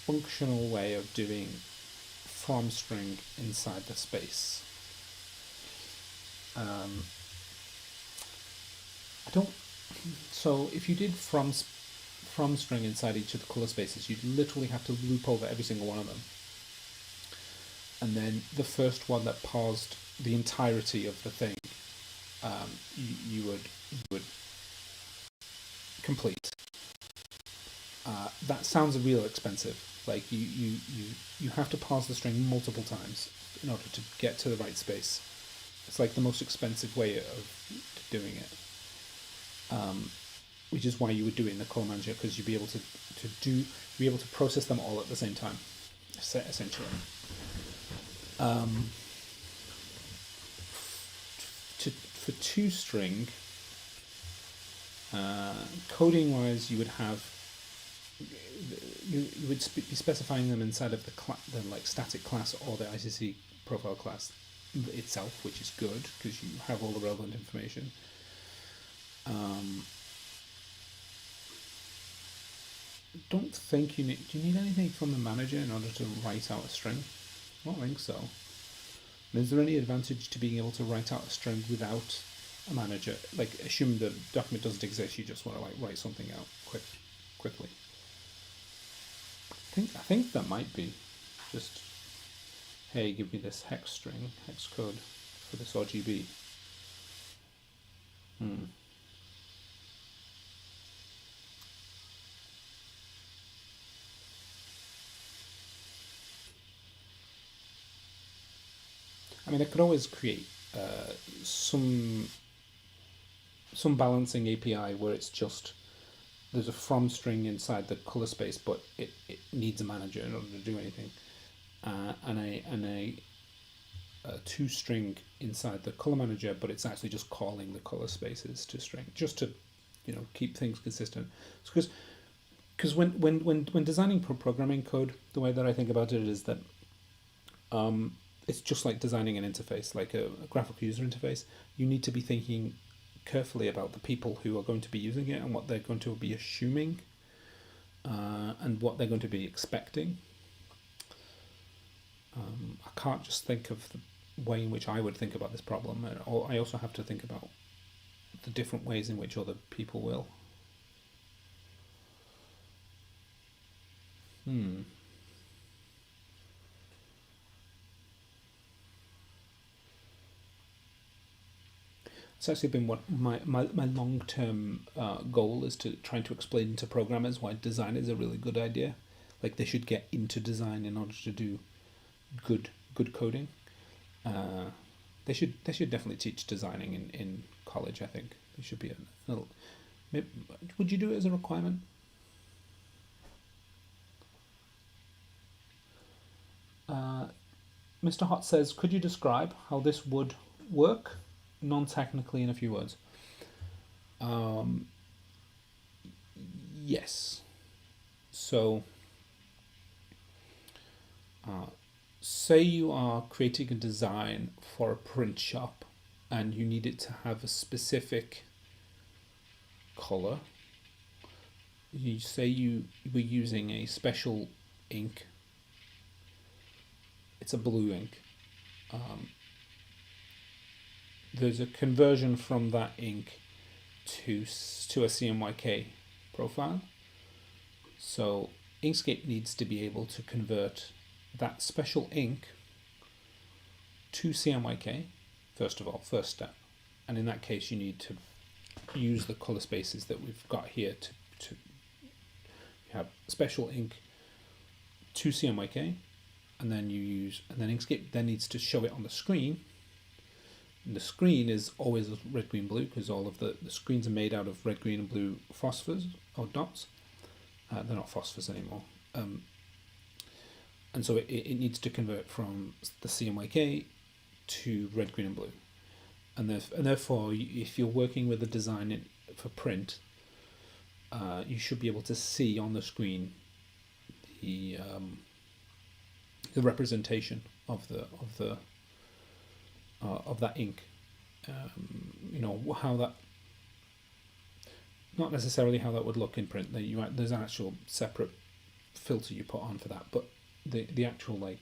functional way of doing from string inside the space? I don't. So if you did from string inside each of the color spaces, you'd literally have to loop over every single one of them, and then the first one that parsed the entirety of the thing, you would complete. That sounds real expensive. Like you have to parse the string multiple times in order to get to the right space. It's like the most expensive way of doing it. Which is why you would do it in the color manager, because you'd be able to process them all at the same time, essentially. For toString, coding wise, you would have you would be specifying them inside of the like static class or the ICC profile class itself, which is good because you have all the relevant information. Don't think do you need anything from the manager in order to write out a string? I don't think so. And is there any advantage to being able to write out a string without a manager? Like, assume the document doesn't exist, you just want to like write something out quickly. I think that might be just, hey, give me this hex code for this RGB. I mean, I could always create some balancing API where it's just there's a from string inside the color space, but it needs a manager in order to do anything, and a toString inside the color manager, but it's actually just calling the color spaces to string, just to keep things consistent. Because when designing programming code, the way that I think about it is that it's just like designing an interface, like a graphical user interface. You need to be thinking carefully about the people who are going to be using it and what they're going to be assuming, and what they're going to be expecting. I can't just think of the way in which I would think about this problem. I also have to think about the different ways in which other people will. It's actually been what my long-term goal is, to trying to explain to programmers why design is a really good idea. Like, they should get into design in order to do good coding. Uh, they should definitely teach designing in college. I think it should be a little. Would you do it as a requirement? Uh, Mr. Hot says, could you describe how this would work non-technically in a few words? Um, yes. So, uh, say you are creating a design for a print shop and you need it to have a specific color. You say you were using a special ink. It's a blue ink. Um, there's a conversion from that ink to a CMYK profile. So Inkscape needs to be able to convert that special ink to CMYK, first of all, first step. And in that case, you need to use the color spaces that we've got here to have special ink to CMYK, and then Inkscape then needs to show it on the screen. And the screen is always red, green, blue, because all of the screens are made out of red, green, and blue phosphors or dots. They're not phosphors anymore. And so it needs to convert from the CMYK to red, green, and blue. And therefore, if you're working with a design for print, you should be able to see on the screen the representation of that ink. How that, not necessarily how that would look in print. There's an actual separate filter you put on for that, but the actual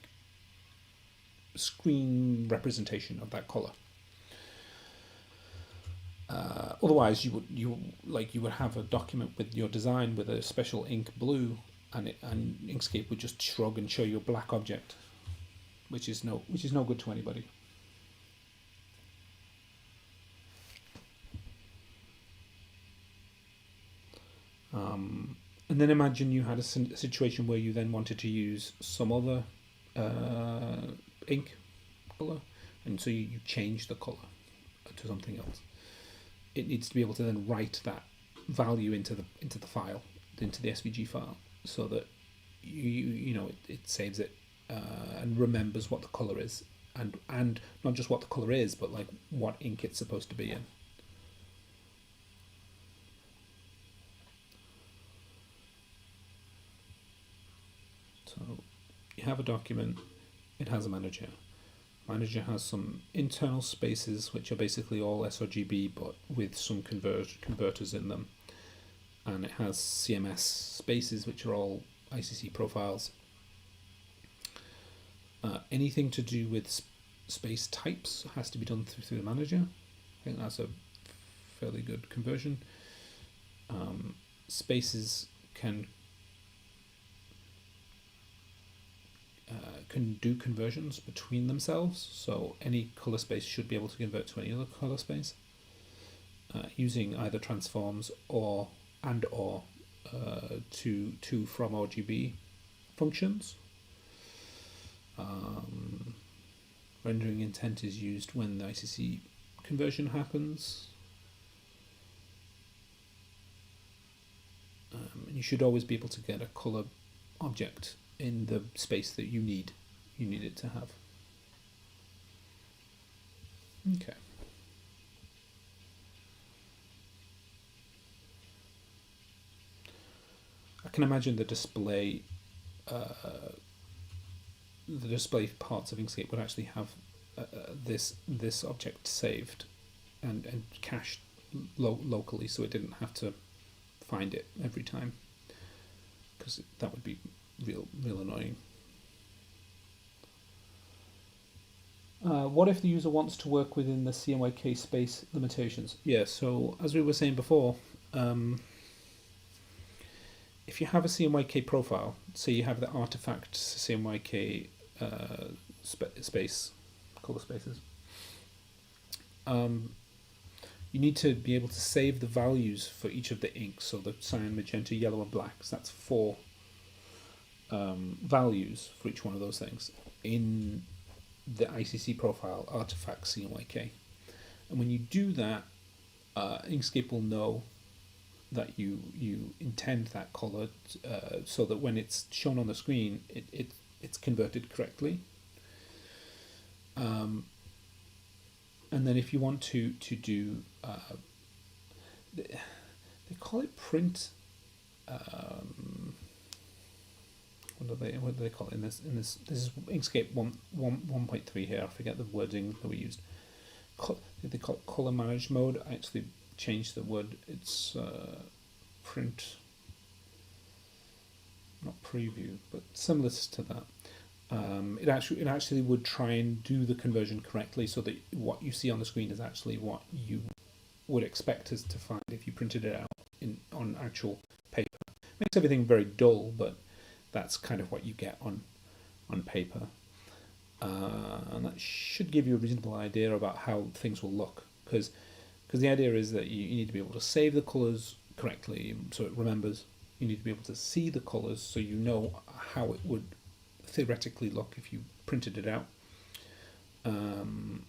screen representation of that color. Otherwise, you would have a document with your design with a special ink blue, and Inkscape would just shrug and show you a black object, which is no good to anybody. And then imagine you had a situation where you then wanted to use some other ink color, and so you change the color to something else. It needs to be able to then write that value into the file, into the SVG file, so that it saves it and remembers what the color is, and not just what the color is, but what ink it's supposed to be in. So you have a document, it has a manager. Manager has some internal spaces which are basically all sRGB but with some converters in them, and it has CMS spaces which are all ICC profiles. Anything to do with space types has to be done through the manager. I think that's a fairly good conversion. Spaces can do conversions between themselves, so any color space should be able to convert to any other color space using either transforms or to from RGB functions. Rendering intent is used when the ICC conversion happens. You should always be able to get a color object in the space that you need it to have. Okay. I can imagine the display parts of Inkscape would actually have this object saved and cached locally, so it didn't have to find it every time, because that would be real annoying. What if the user wants to work within the CMYK space limitations? Yeah, so as we were saying before, if you have a CMYK profile, say you have the artifact CMYK space, color spaces, you need to be able to save the values for each of the inks. So the cyan, magenta, yellow, and black. So that's 4 values for each one of those things in the ICC profile artifact CMYK. And when you do that, Inkscape will know that you intend that color, so that when it's shown on the screen, it's converted correctly. And then if you want to do, they call it print. What do they call it in this? This is Inkscape 1.3 here. I forget the wording that we used. They call it color managed mode. I actually changed the word. It's print, not preview, but similar to that. It actually would try and do the conversion correctly, so that what you see on the screen is actually what you would expect us to find if you printed it out on actual paper. Makes everything very dull, but that's kind of what you get on paper. And that should give you a reasonable idea about how things will look, because the idea is that you need to be able to save the colours correctly so it remembers. You need to be able to see the colours so you know how it would theoretically look if you printed it out. And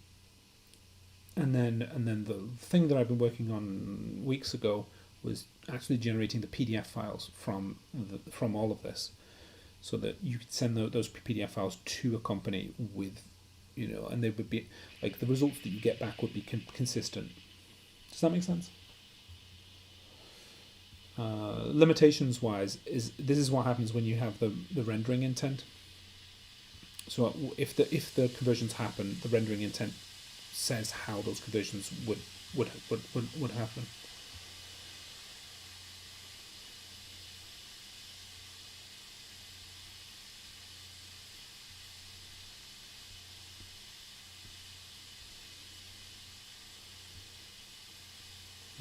then the thing that I've been working on weeks ago was actually generating the PDF files from all of this, so that you could send those PDF files to a company with, and they would be like, the results that you get back would be consistent. Does that make sense? Limitations wise, this is what happens when you have the rendering intent. So if the conversions happen, the rendering intent says how those conversions would happen.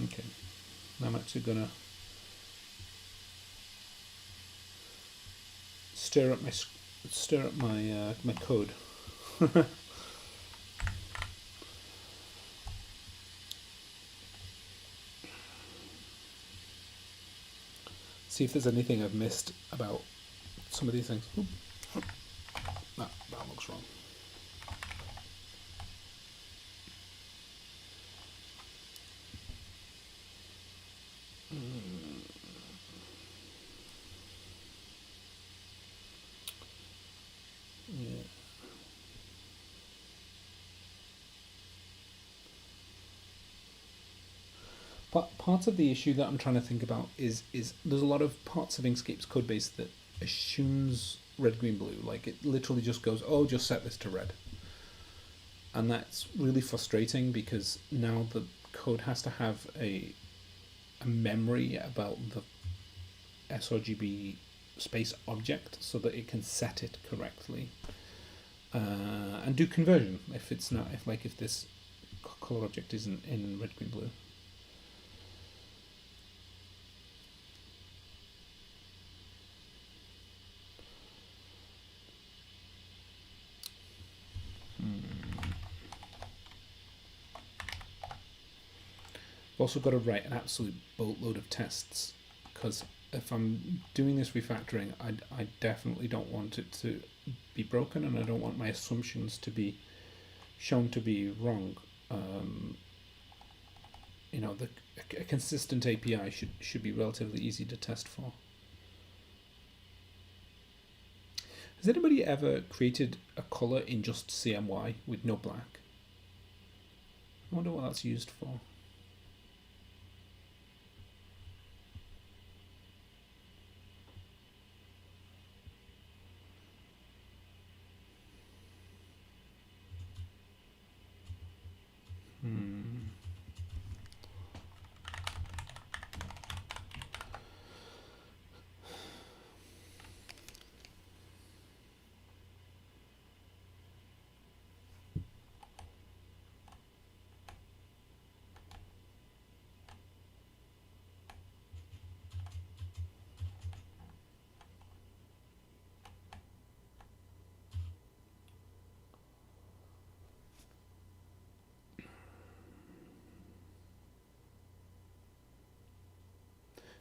Okay, I'm actually gonna stir up my code. See if there's anything I've missed about some of these things. That looks wrong. Yeah. But part of the issue that I'm trying to think about is there's a lot of parts of Inkscape's code base that assumes red, green, blue. Like, it literally just goes, oh, just set this to red. And that's really frustrating, because now the code has to have a memory about the sRGB space object so that it can set it correctly, and do conversion if it's not, if this color object isn't in red, green, blue. I've also got to write an absolute boatload of tests, because if I'm doing this refactoring, I definitely don't want it to be broken, and I don't want my assumptions to be shown to be wrong. A consistent API should be relatively easy to test for. Has anybody ever created a color in just CMY with no black? I wonder what that's used for.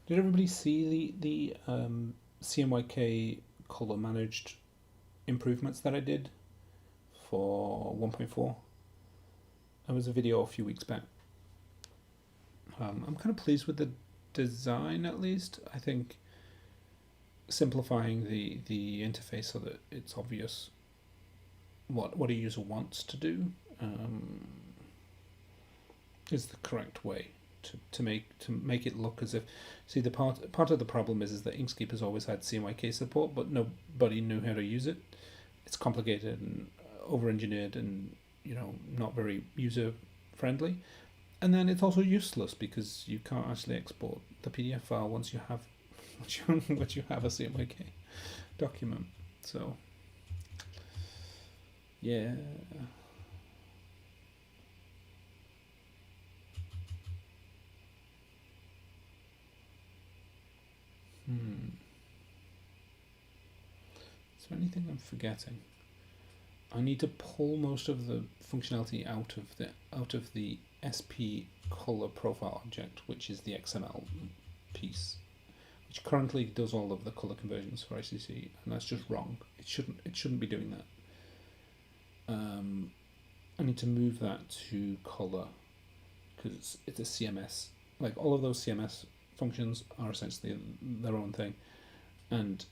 Did everybody see the CMYK color managed improvements that I did for 1.4? There was a video a few weeks back. I'm kind of pleased with the design, at least. I think simplifying the interface so that it's obvious what a user wants to do is the correct way to make it look as if. See, the part of the problem is that Inkscape has always had CMYK support, but nobody knew how to use it. It's complicated and over engineered, and not very user friendly. And then it's also useless because you can't actually export the PDF file once you have once you have a CMYK document. So yeah. Is there anything I'm forgetting? I need to pull most of the functionality out of the SP color profile object, which is the XML piece, which currently does all of the color conversions for ICC, and that's just wrong. It shouldn't be doing that. I need to move that to color because it's a CMS. Like all of those CMS functions are essentially their own thing, and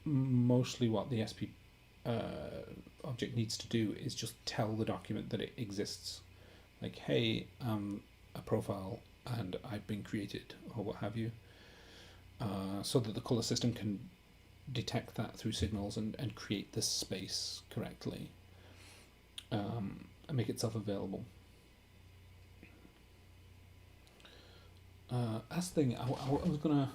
mostly what the SP object needs to do is just tell the document that it exists. Like, hey, a profile and I've been created, or what have you, so that the color system can detect that through signals and create this space correctly, and make itself available. Last thing, I was gonna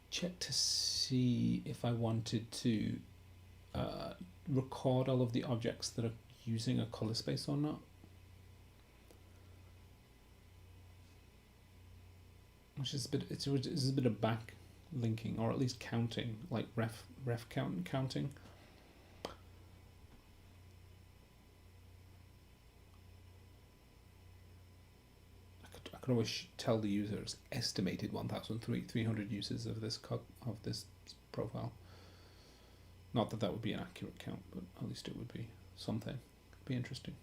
check to see if I wanted to record all of the objects that are using a color space or not. Which is a bit, it's a bit of back linking, or at least counting, like ref counting. I could always tell the users estimated 1,300 uses of this profile. Not that would be an accurate count, but at least it would be something. It'd be interesting.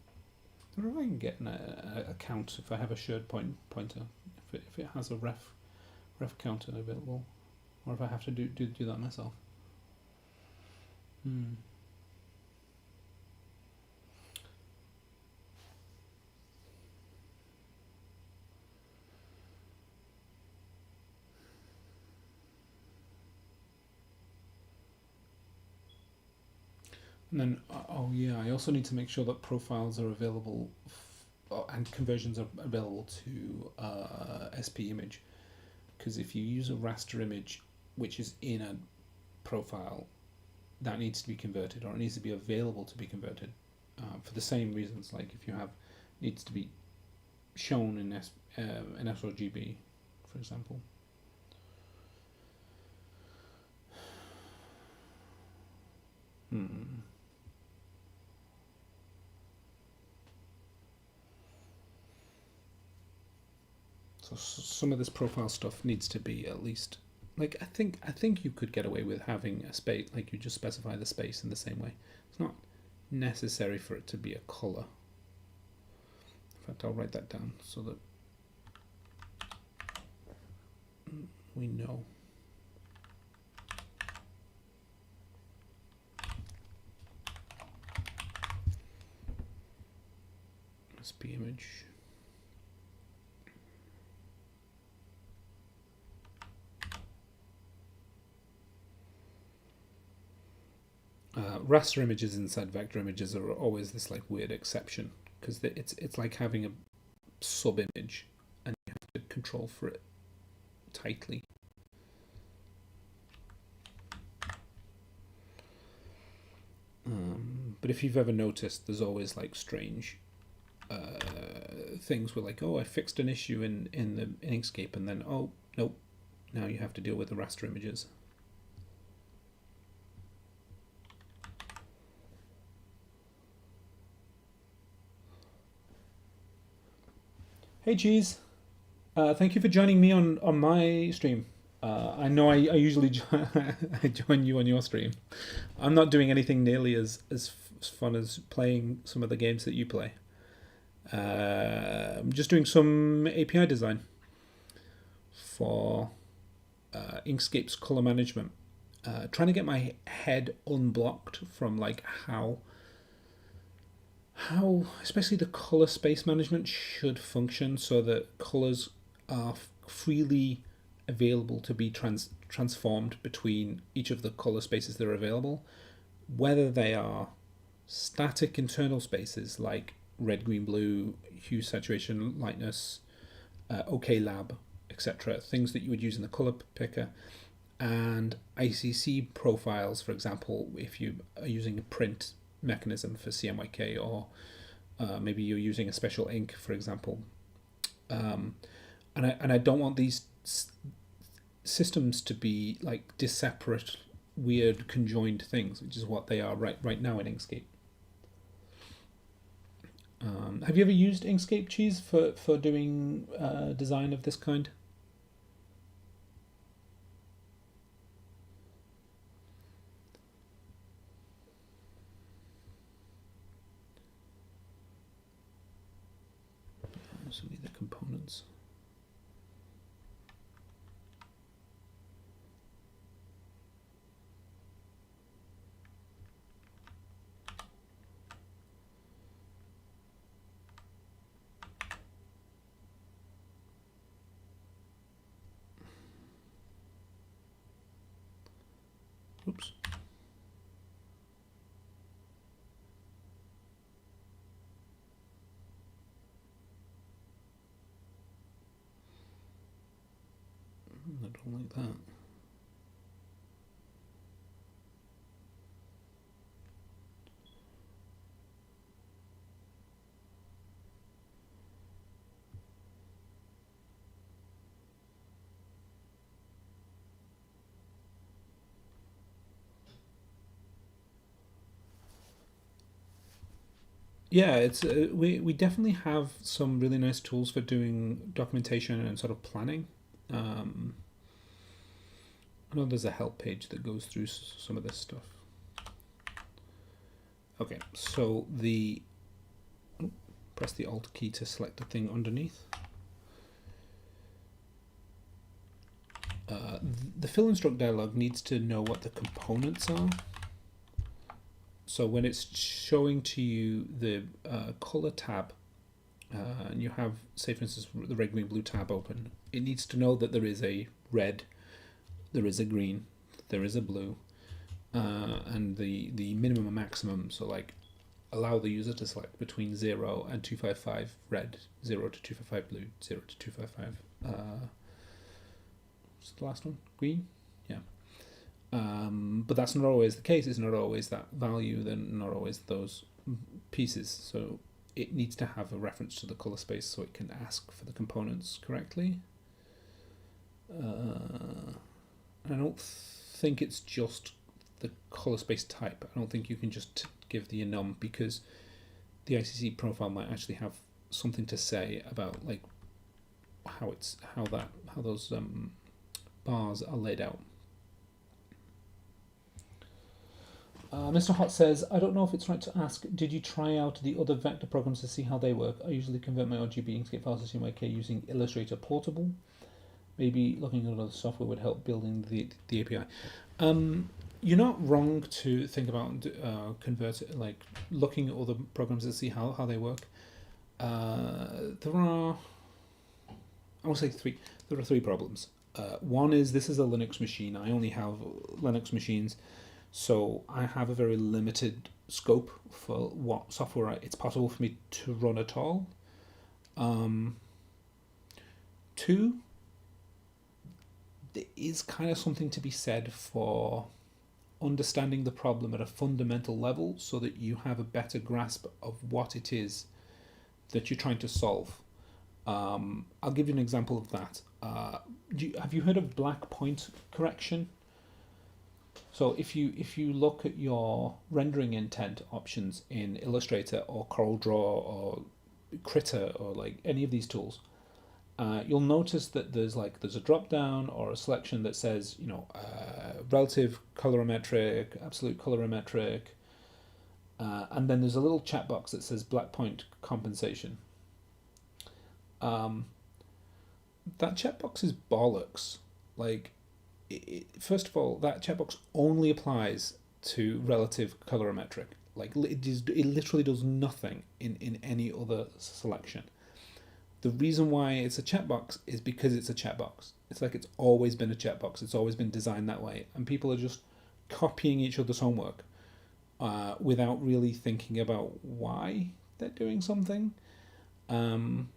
I wonder if I can get a count if I have a shared pointer, if it has a ref counter available, or if I have to do that myself. And then, I also need to make sure that profiles are available and conversions are available to SP image. Because if you use a raster image which is in a profile, that needs to be converted, or it needs to be available to be converted for the same reasons. Like if you have, needs to be shown in sRGB, for example. So some of this profile stuff needs to be at least, like, I think you could get away with having a space, like you just specify the space in the same way. It's not necessary for it to be a color. In fact, I'll write that down so that we know. SP image. Raster images inside vector images are always this like weird exception, because it's like having a sub image and you have to control for it tightly. But if you've ever noticed, there's always like strange things where like, oh, I fixed an issue in Inkscape, and then, oh, nope, now you have to deal with the raster images. Hey, Cheese. Thank you for joining me on my stream. I know I usually I join you on your stream. I'm not doing anything nearly as fun as playing some of the games that you play. I'm just doing some API design for Inkscape's color management. Trying to get my head unblocked from like how especially the color space management should function so that colors are freely available to be transformed between each of the color spaces that are available, whether they are static internal spaces like red, green, blue, hue, saturation, lightness, OK Lab, etc., things that you would use in the color picker, and ICC profiles, for example, if you are using a print mechanism for CMYK, or maybe you're using a special ink, for example. And I don't want these systems to be like disparate, weird, conjoined things, which is what they are right now in Inkscape. Have you ever used Inkscape, Cheese, for doing design of this kind? So the components. Oops. I don't like that. Yeah, it's we definitely have some really nice tools for doing documentation and sort of planning. Um, I know there's a help page that goes through some of this stuff. Okay, so press the Alt key to select the thing underneath. The fill instruct dialog needs to know what the components are. So when it's showing to you the color tab, and you have, say for instance, the red, green, blue tab open, it needs to know that there is a red, there is a green, there is a blue, and the minimum and maximum. So like allow the user to select between 0 and 255 red, 0 to 255 blue, 0 to 255 what's the last one? Green? Yeah. But that's not always the case. It's not always that value, then not always those pieces. So it needs to have a reference to the color space so it can ask for the components correctly. I don't think it's just the color space type. I don't think you can just give the enum, because the ICC profile might actually have something to say about like how those bars are laid out. Mr. Hot says, I don't know if it's right to ask, did you try out the other vector programs to see how they work? I usually convert my RGB Inkscape files to CMYK using Illustrator Portable. Maybe looking at other software would help building the API. You're not wrong to think about like looking at other programs to see how they work. There are, I will say three. There are three problems. One is this is a Linux machine. I only have Linux machines, so I have a very limited scope for what software it's possible for me to run at all. Two, there is kind of something to be said for understanding the problem at a fundamental level so that you have a better grasp of what it is that you're trying to solve. I'll give you an example of that. Have you heard of black point correction? So if you look at your rendering intent options in Illustrator or CorelDRAW or Critter or like any of these tools, you'll notice that there's a drop down or a selection that says relative colorimetric, absolute colorimetric, and then there's a little chat box that says black point compensation. Um, that chat box is bollocks. Like, first of all, that chat box only applies to relative colorimetric. Like, it literally does nothing in any other selection. The reason why it's a chat box is because it's a chat box. It's like it's always been a chat box. It's always been designed that way, and people are just copying each other's homework without really thinking about why they're doing something. Um,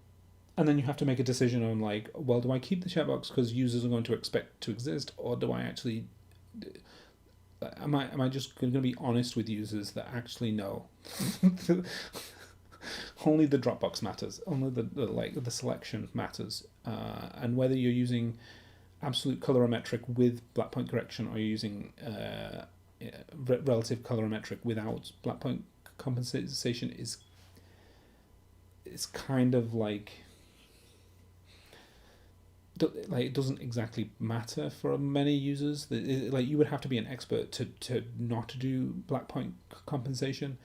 and then you have to make a decision on like, well, do I keep the chat box because users are going to expect to exist, or do I actually am I just going to be honest with users that actually know only the Dropbox matters, only the selection matters, and whether you're using absolute colorimetric with black point correction or you're using relative colorimetric without black point compensation is kind of like it doesn't exactly matter for many users. Like you would have to be an expert to not do black point compensation,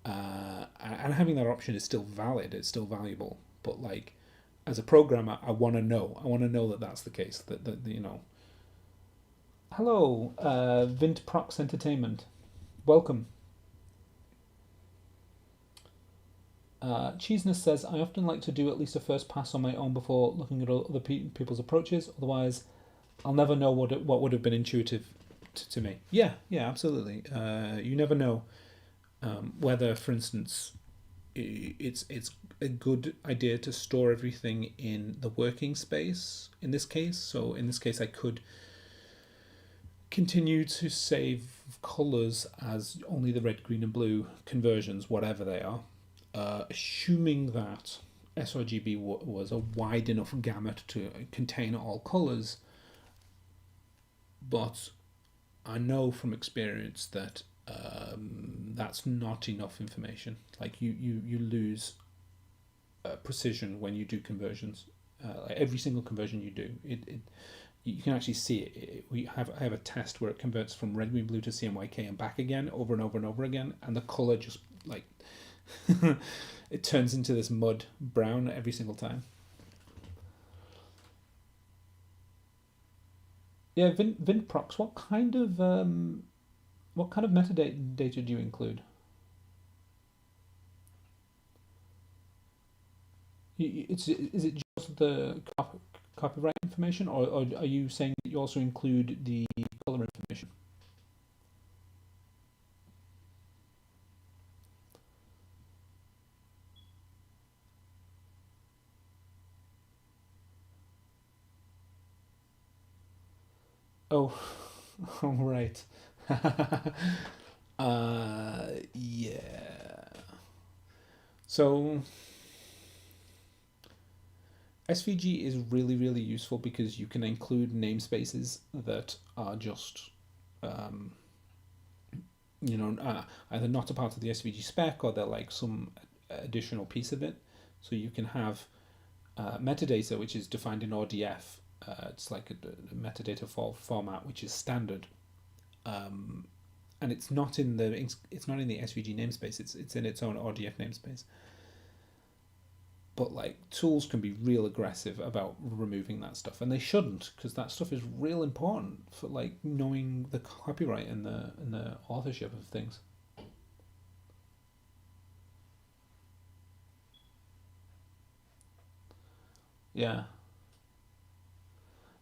and having that option is still valid. It's still valuable. But like as a programmer, I want to know. I want to know that that's the case. That. Hello, Vint Prox Entertainment. Welcome. Cheeseness says, I often like to do at least a first pass on my own before looking at other people's approaches. Otherwise, I'll never know what would have been intuitive to me. Yeah, absolutely. You never know whether, for instance, it's a good idea to store everything in the working space in this case. So in this case, I could continue to save colors as only the red, green, and blue conversions, whatever they are. Assuming that sRGB was a wide enough gamut to contain all colors, but I know from experience that that's not enough information. Like you lose precision when you do conversions. Like every single conversion you do, you can actually see it. I have a test where it converts from red, green, blue to CMYK and back again over and over and over again, and the color just like it turns into this mud brown every single time. Yeah, Vintprox. What kind of metadata do you include? Is it just the copyright information, or are you saying that you also include the color information? Oh, all right. Yeah. So SVG is really, really useful because you can include namespaces that are just, um, either not a part of the SVG spec or they're like some additional piece of it. So you can have metadata, which is defined in ORDF. It's like a metadata format, which is standard, and it's not in the SVG namespace. It's in its own ORDF namespace. But like tools can be real aggressive about removing that stuff, and they shouldn't, because that stuff is real important for like knowing the copyright and the authorship of things. Yeah.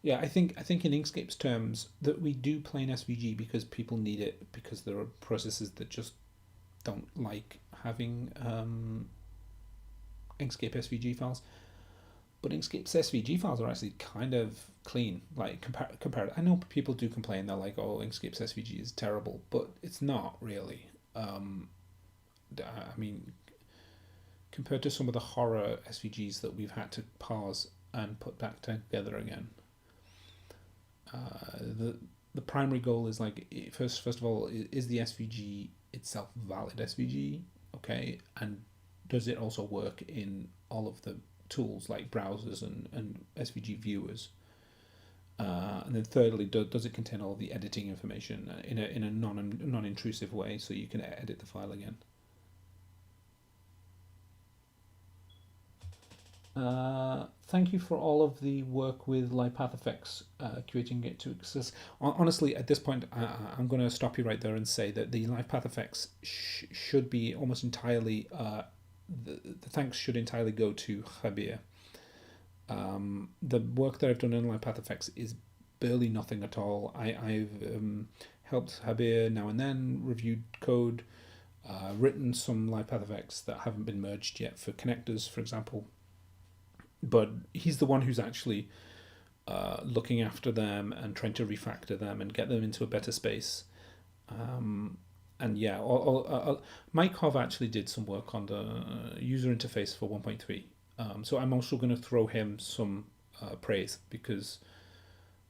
Yeah, I think in Inkscape's terms that we do plain SVG because people need it, because there are processes that just don't like having Inkscape SVG files. But Inkscape's SVG files are actually kind of clean, like compared. I know people do complain. They're like, "Oh, Inkscape's SVG is terrible," but it's not really. I mean, compared to some of the horror SVGs that we've had to parse and put back together again, the primary goal is like first of all, is the SVG itself valid SVG? Okay, and does it also work in all of the tools like browsers and SVG viewers. And then thirdly, does it contain all the editing information in a non-intrusive way, so you can edit the file again? Thank you for all of the work with LivePathFX, creating it to access. Honestly, at this point, I'm going to stop you right there and say that the LivePathFX should be almost entirely, the thanks should entirely go to Javier. The work that I've done in LivePathFX is barely nothing at all. I've helped Javier now and then, reviewed code, written some LivePathFX that haven't been merged yet for connectors, for example. But he's the one who's actually looking after them and trying to refactor them and get them into a better space. And yeah, Mike Hov actually did some work on the user interface for 1.3. So I'm also going to throw him some praise, because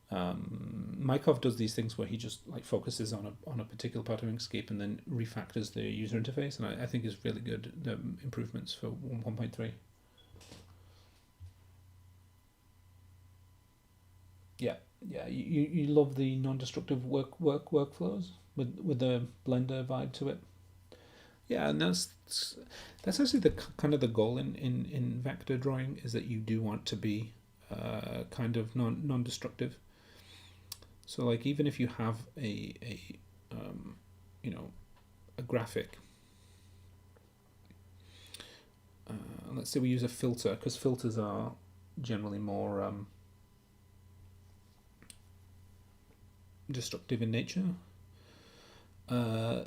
Mike Hov does these things where he just like focuses on a particular part of Inkscape and then refactors the user interface, and I think is really good, the improvements for 1.3. Yeah, you love the non-destructive workflows with the Blender vibe to it. Yeah, and that's actually the kind of the goal in vector drawing, is that you do want to be kind of non-destructive. So like even if you have a graphic, let's say we use a filter, because filters are generally more destructive in nature.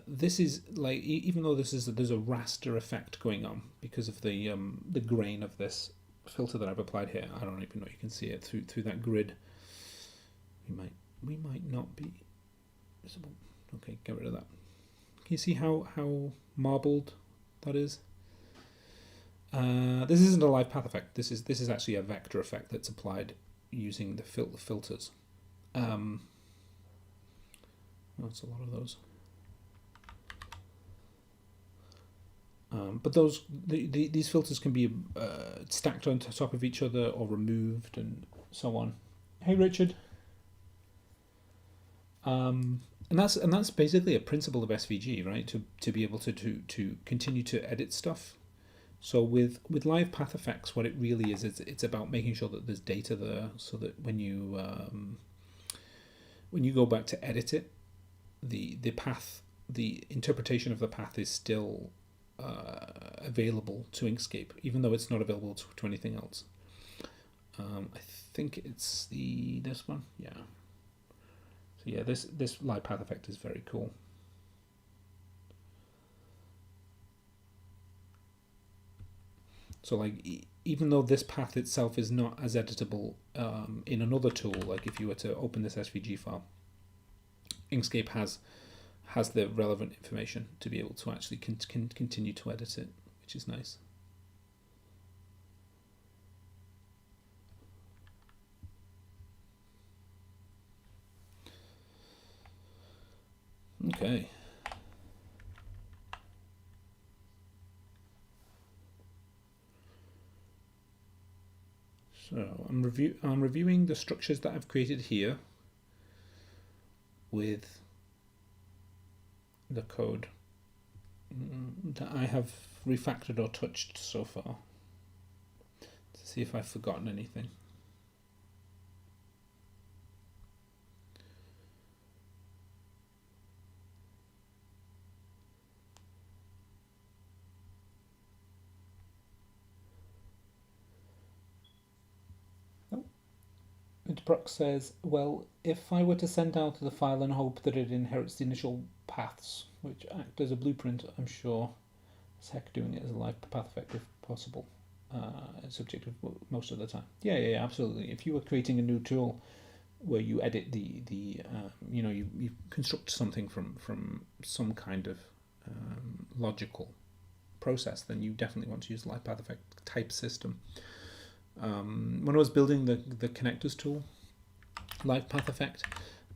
This is like, even though there's a raster effect going on because of the grain of this filter that I've applied here. I don't even know you can see it through that grid. We might not be visible. Okay, get rid of that. Can you see how marbled that is? This isn't a live path effect. This is actually a vector effect that's applied using the filters. That's a lot of those. But these filters can be stacked on top of each other or removed and so on. Hey, Richard. And that's basically a principle of SVG, right? To be able to continue to edit stuff. So with live path effects, what it really is, it's about making sure that there's data there, so that when you go back to edit it, the path, the interpretation of the path is still available to Inkscape, even though it's not available to anything else. I think it's this one, yeah. So yeah, this live path effect is very cool. So like, even though this path itself is not as editable in another tool, like if you were to open this SVG file, Inkscape has the relevant information to be able to actually continue to edit it, which is nice. Okay. So I'm reviewing the structures that I've created here with the code that I have refactored or touched so far, to see if I've forgotten anything. Brock says, well, if I were to send out the file and hope that it inherits the initial paths, which act as a blueprint, I'm sure it's heck doing it as a live path effect if possible. It's subjective most of the time. Yeah, absolutely. If you were creating a new tool where you edit you construct something from some kind of logical process, then you definitely want to use live path effect type system. When I was building the connectors tool, live path effect,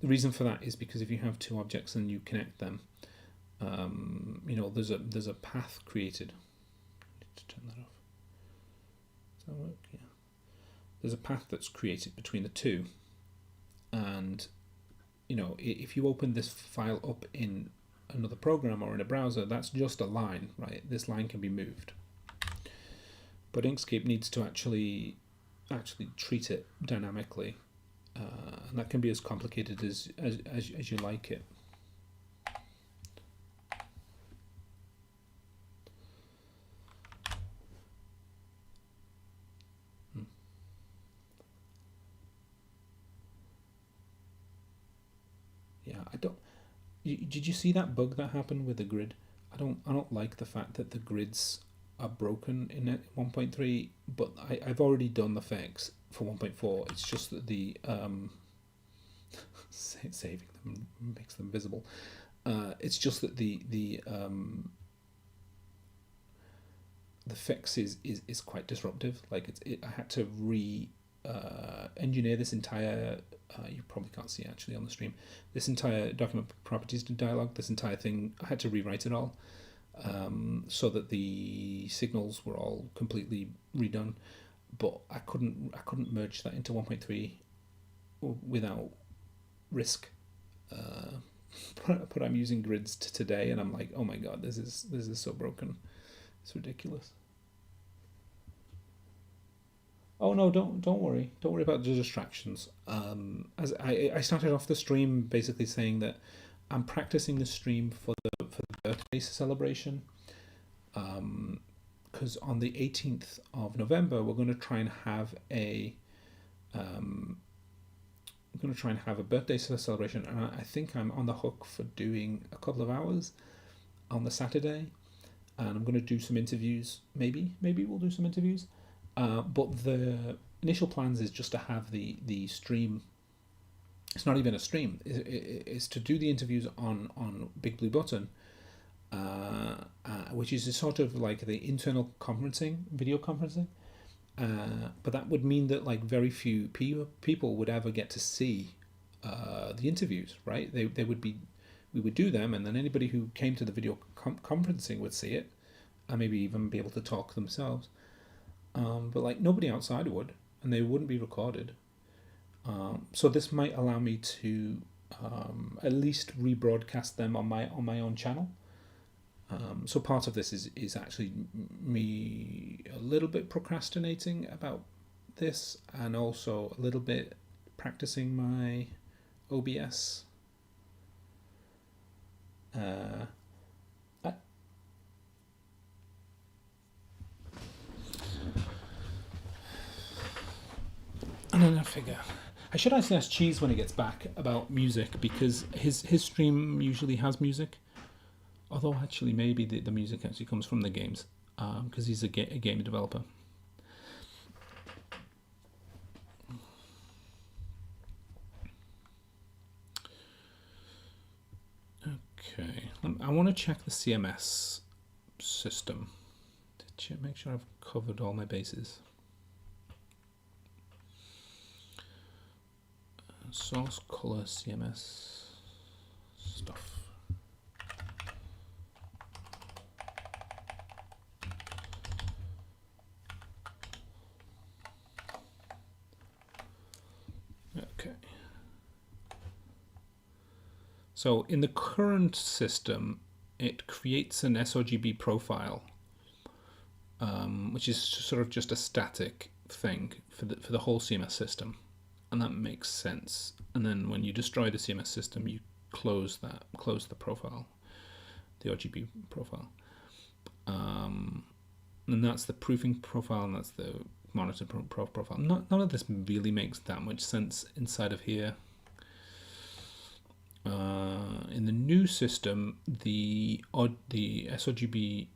the reason for that is because if you have two objects and you connect them, there's a path created. I need to turn that off. that work? Yeah. There's a path that's created between the two, and if you open this file up in another program or in a browser, that's just a line, right? This line can be moved, but Inkscape needs to actually treat it dynamically, and that can be as complicated as you like it. Yeah, I don't. Did you see that bug that happened with the grid? I don't like the fact that the grids are broken in 1.3, but I've already done the fix for 1.4. It's just that the saving them makes them visible. It's just that the fix is quite disruptive. Like I had to engineer this entire. You probably can't see it actually on the stream. This entire document properties dialog, this entire thing, I had to rewrite it all, so that the signals were all completely redone. But I couldn't merge that into 1.3 without risk. But I'm using grids today, and I'm like, oh my god, this is so broken. It's ridiculous. Oh no, don't worry. Don't worry about the distractions. As I started off the stream basically saying that I'm practicing the stream for the birthday celebration. Because on the 18th of November we're going to try and have a birthday celebration, and I think I'm on the hook for doing a couple of hours on the Saturday, and I'm going to do some interviews. Maybe we'll do some interviews. But the initial plans is just to have the stream. It's not even a stream. It's to do the interviews on Big Blue Button, which is a sort of like the internal conferencing, video conferencing. But that would mean that like very few people would ever get to see the interviews, right? They would be, we would do them, and then anybody who came to the video conferencing would see it, and maybe even be able to talk themselves. But like nobody outside would, and they wouldn't be recorded. So this might allow me to at least rebroadcast them on my own channel. So part of this is actually me a little bit procrastinating about this, and also a little bit practicing my OBS. And then I figure I should actually ask Cheese when he gets back about music, because his stream usually has music. Although actually maybe the music actually comes from the games, because he's a game developer. Okay, I want to check the CMS system to make sure I've covered all my bases. Source color CMS stuff. Okay. So in the current system, it creates an sRGB profile, which is sort of just a static thing for the whole CMS system. And that makes sense. And then when you destroy the CMS system, you close the profile, the RGB profile. And that's the proofing profile, and that's the monitor profile. None of this really makes that much sense inside of here. In the new system, the sRGB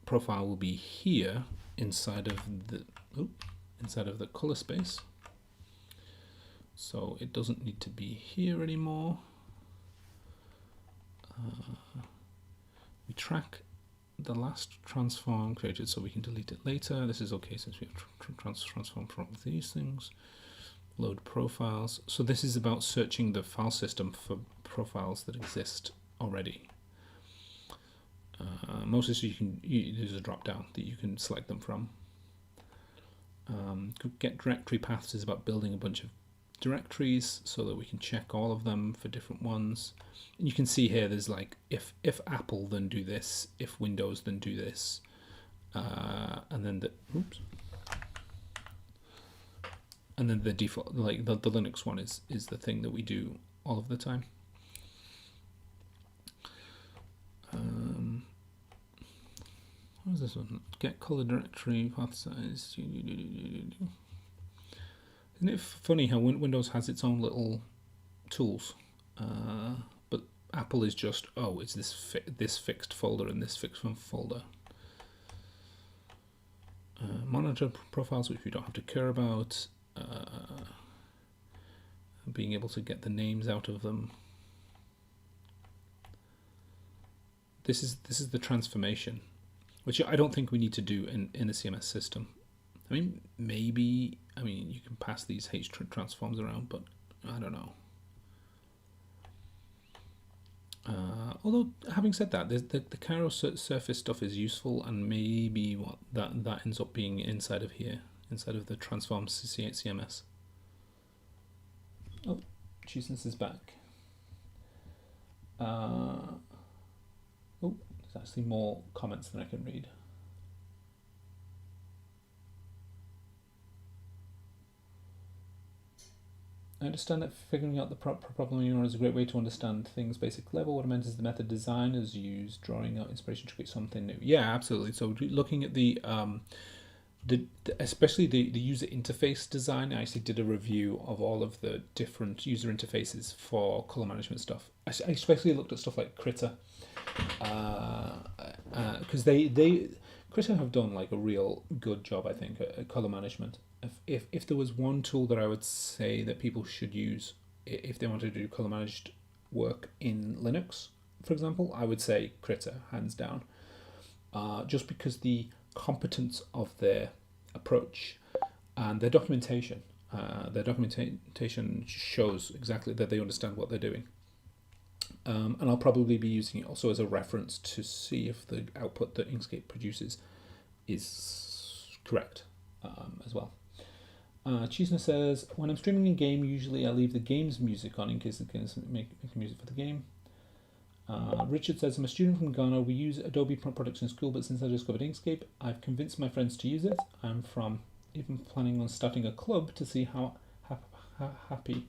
profile will be here inside of the color space. So it doesn't need to be here anymore. We track the last transform created, so we can delete it later. This is okay since we have transformed from these things. Load profiles. So this is about searching the file system for profiles that exist already. Mostly, so there's a drop down that you can select them from. Get directory paths is about building a bunch of directories so that we can check all of them for different ones. And you can see here there's like if Apple, then do this, if Windows, then do this, and then the default, like the Linux one is the thing that we do all of the time. What is this one? Get color directory path size. Isn't it funny how Windows has its own little tools, but Apple is just, oh, it's this fixed folder and this fixed folder. Monitor profiles, which we don't have to care about. Being able to get the names out of them. This is the transformation, which I don't think we need to do in a CMS system. I mean, maybe, you can pass these H transforms around, but I don't know. Although, having said that, the Cairo surface stuff is useful, and maybe what that ends up being inside of here, inside of the transform CMS. Oh, Jesus is back. Oh, there's actually more comments than I can read. I understand that figuring out the problem is a great way to understand things basic level. What I meant is the method designers use, drawing out inspiration to create something new. Yeah, absolutely. So looking at the especially the user interface design, I actually did a review of all of the different user interfaces for color management stuff. I especially looked at stuff like Critter, because Critter have done like a real good job, I think, at color management. If there was one tool that I would say that people should use if they want to do color managed work in Linux, for example, I would say Critter, hands down. Just because the competence of their approach and their documentation shows exactly that they understand what they're doing. And I'll probably be using it also as a reference to see if the output that Inkscape produces is correct as well. Chisna says, when I'm streaming a game, usually I leave the game's music on in case it can make music for the game. Richard says, I'm a student from Ghana. We use Adobe products in school, but since I discovered Inkscape, I've convinced my friends to use it. I'm even planning on starting a club to see how happy.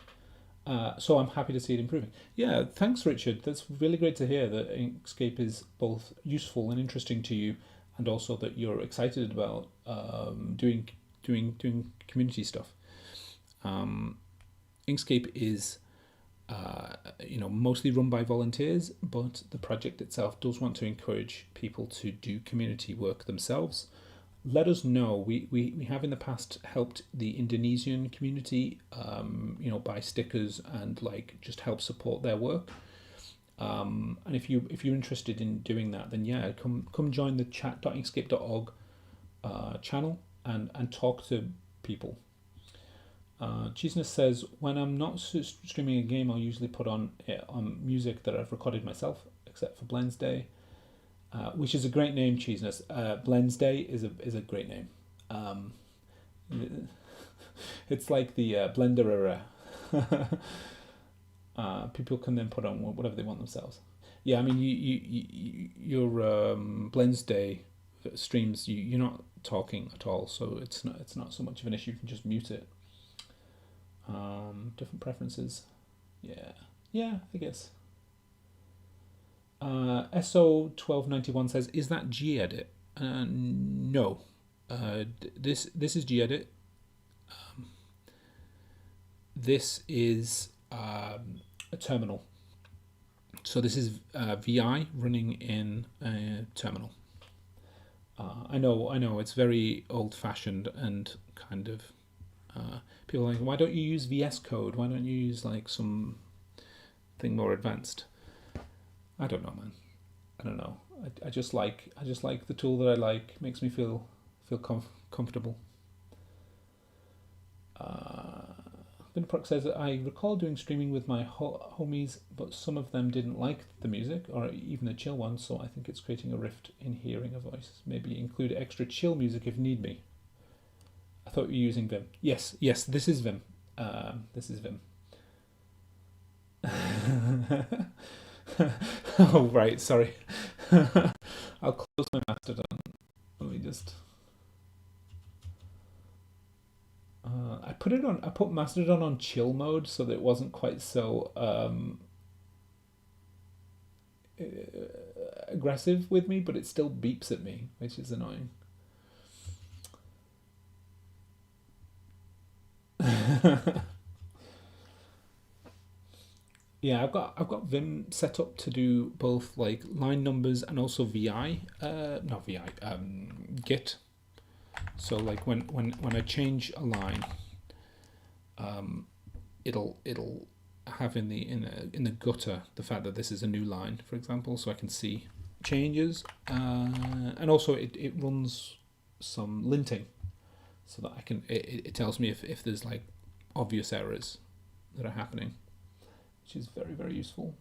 So I'm happy to see it improving. Yeah, thanks, Richard. That's really great to hear that Inkscape is both useful and interesting to you, and also that you're excited about doing community stuff. Inkscape is mostly run by volunteers, but the project itself does want to encourage people to do community work themselves. Let us know. We have in the past helped the Indonesian community, buy stickers and just help support their work. And if you're interested in doing that, then yeah, come join the chat.inkscape.org channel and talk to people. Cheeseness says, when I'm not streaming a game, I'll usually put on music that I've recorded myself, except for Blends Day, which is a great name, Cheeseness. Blends Day is a great name. It's like the Blender era. People can then put on whatever they want themselves. Yeah, I mean, your Blends Day streams, you're not talking at all, so it's not so much of an issue. You can just mute it. Different preferences. Yeah, I guess. SO1291 says, is that gedit? No. This is gedit. This is a terminal. So this is VI running in a terminal. I know, it's very old-fashioned and kind of people are like, why don't you use VS Code? Why don't you use something more advanced? I don't know, man. I don't know. I just like the tool that I like. Makes me feel comfortable. Vinproc says that I recall doing streaming with my homies, but some of them didn't like the music or even the chill one, so I think it's creating a rift in hearing a voice. Maybe include extra chill music if need be. I thought you were using Vim. Yes, yes, this is Vim. This is Vim. Oh, right, sorry. I'll close my Mastodon. Let me just. I put Mastodon on chill mode so that it wasn't quite so aggressive with me, but it still beeps at me, which is annoying. Yeah, I've got Vim set up to do both like line numbers and also VI, not VI, Git. So like when I change a line, it'll have in the gutter the fact that this is a new line, for example, so I can see changes, and also it runs some linting, so that I can it tells me if there's like obvious errors that are happening, which is very, very useful.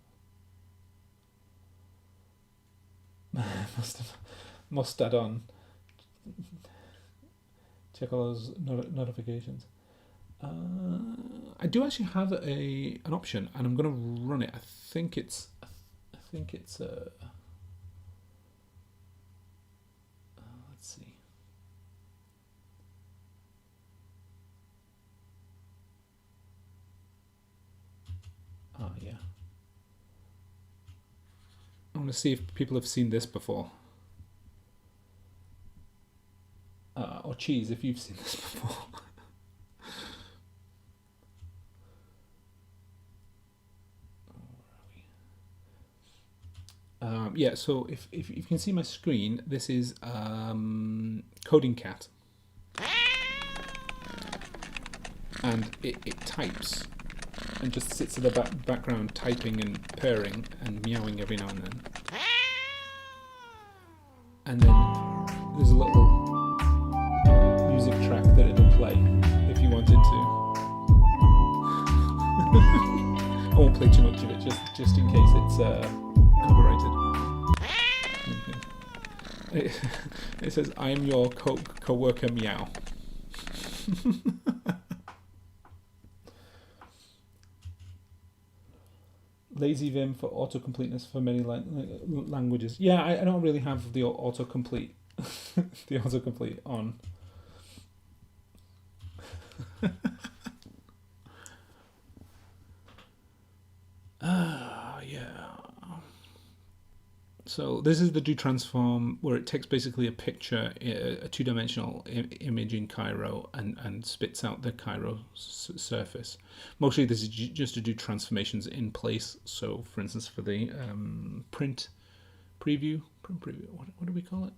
must add on. Check all those notifications. I do actually have an option, and I'm going to run it. I think it's let's see. Oh yeah. I want to see if people have seen this before. Or Cheese, if you've seen this before. Yeah, so if you can see my screen, this is Coding Cat. And it types and just sits in the background typing and purring and meowing every now and then. And then there's a little music track that it'll play if you wanted to. I won't play too much of it, just in case it's copyrighted. It says, "I am your co-worker meow." Lazy Vim for auto-completeness for many languages. Yeah, I don't really have the autocomplete the autocomplete on. Yeah. So this is the do transform, where it takes basically a picture, a two-dimensional image in Cairo, and spits out the Cairo surface. Mostly this is just to do transformations in place. So for instance, for the print preview, what do we call it?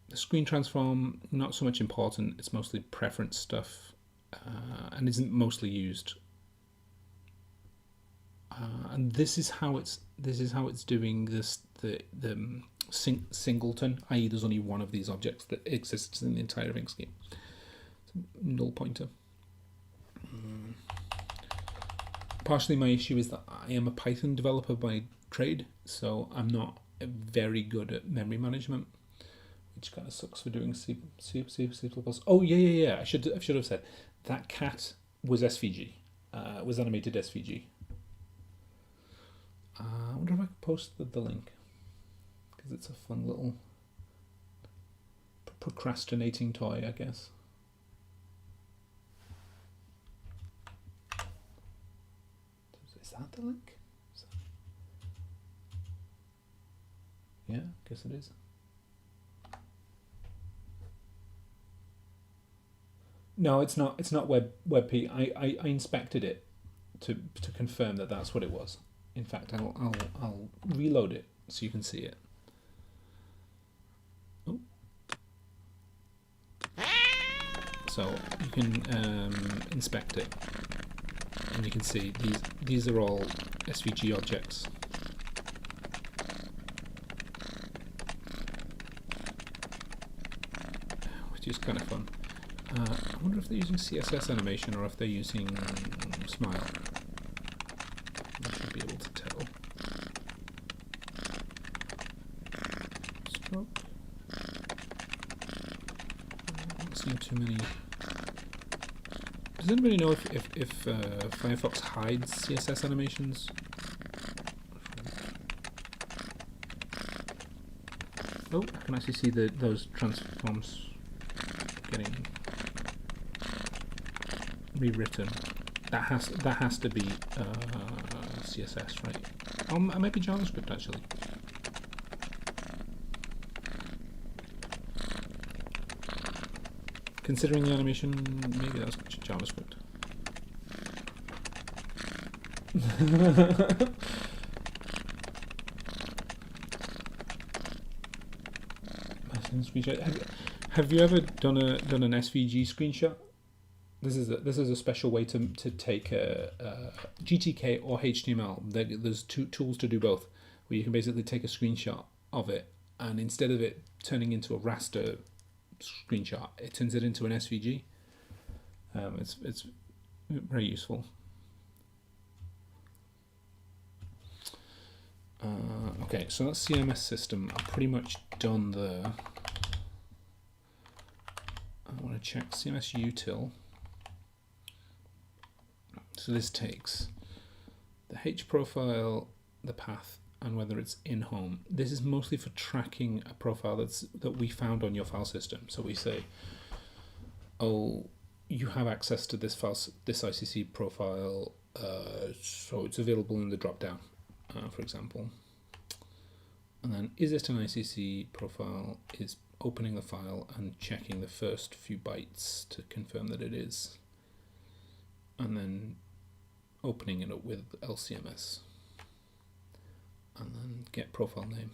The screen transform, not so much important. It's mostly preference stuff, and isn't mostly used. And this is how it's doing this, the singleton, i.e. there's only one of these objects that exists in the entire ring scheme. It's a null pointer. Partially my issue is that I am a Python developer by trade, so I'm not very good at memory management, which kind of sucks for doing C++. Oh yeah. I should have said that cat was SVG, was animated SVG. I wonder if I could post the link, because it's a fun little procrastinating toy, I guess. Is that the link? Yeah, I guess it is. No, it's not. It's not WebP. I inspected it to confirm that that's what it was. In fact, I'll reload it so you can see it. Oh. So you can inspect it, and you can see these are all SVG objects. Which is kind of fun. I wonder if they're using CSS animation or if they're using Smile. I should be able to tell. Stroke. too many. Does anybody know if Firefox hides CSS animations? Oh, I can actually see those transforms getting rewritten. That has to be CSS, right? Oh, it might be JavaScript actually. Considering the animation, maybe that's JavaScript. Have you ever done an SVG screenshot? This is a special way to take a GTK or HTML. There's two tools to do both, where you can basically take a screenshot of it, and instead of it turning into a raster screenshot, it turns it into an SVG. It's very useful. Okay, so that's CMS system. I'm pretty much done there. I want to check CMS util. So this takes the H profile, the path, and whether it's in home. This is mostly for tracking a profile that we found on your file system. So we say, oh, you have access to this file, this ICC profile, so it's available in the dropdown, for example. And then, is it an ICC profile? Is opening the file and checking the first few bytes to confirm that it is, and then opening it up with LCMS, and then get profile name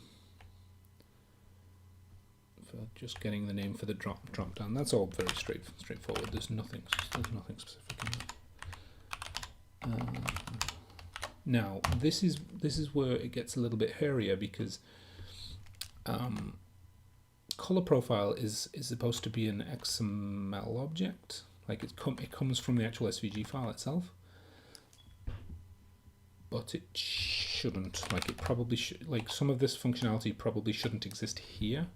for just getting the name for the drop down. That's all very straightforward. There's nothing specific in that. Now this is where it gets a little bit hairier, because color profile is supposed to be an XML object, like it comes from the actual SVG file itself, but it shouldn't. Like it probably should. Like some of this functionality probably shouldn't exist here.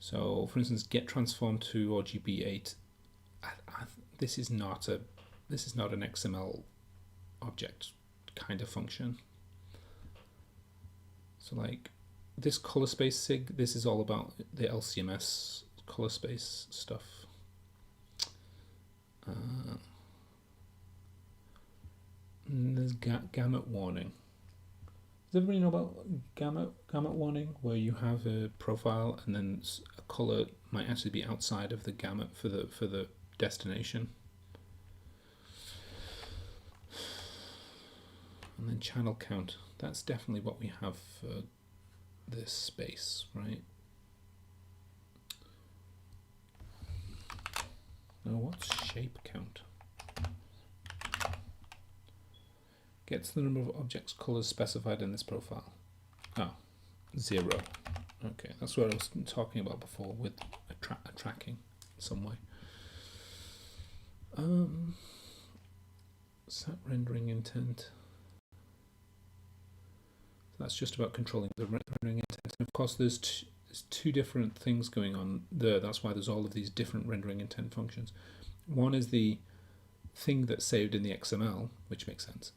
So, for instance, get transform to or GB8. This is not an XML object kind of function. So, like this color space sig, this is all about the LCMS color space stuff. There's gamut warning. Does everybody know about gamut warning, where you have a profile and then a color might actually be outside of the gamut for the destination? And then channel count. That's definitely what we have for this space, right? Now what's shape count? Gets the number of objects colors specified in this profile. Oh, 0. Okay, that's what I was talking about before with a tracking in some way. Set rendering intent. That's just about controlling the rendering intent. And of course, there's two different things going on there. That's why there's all of these different rendering intent functions. One is the thing that's saved in the XML, which makes sense.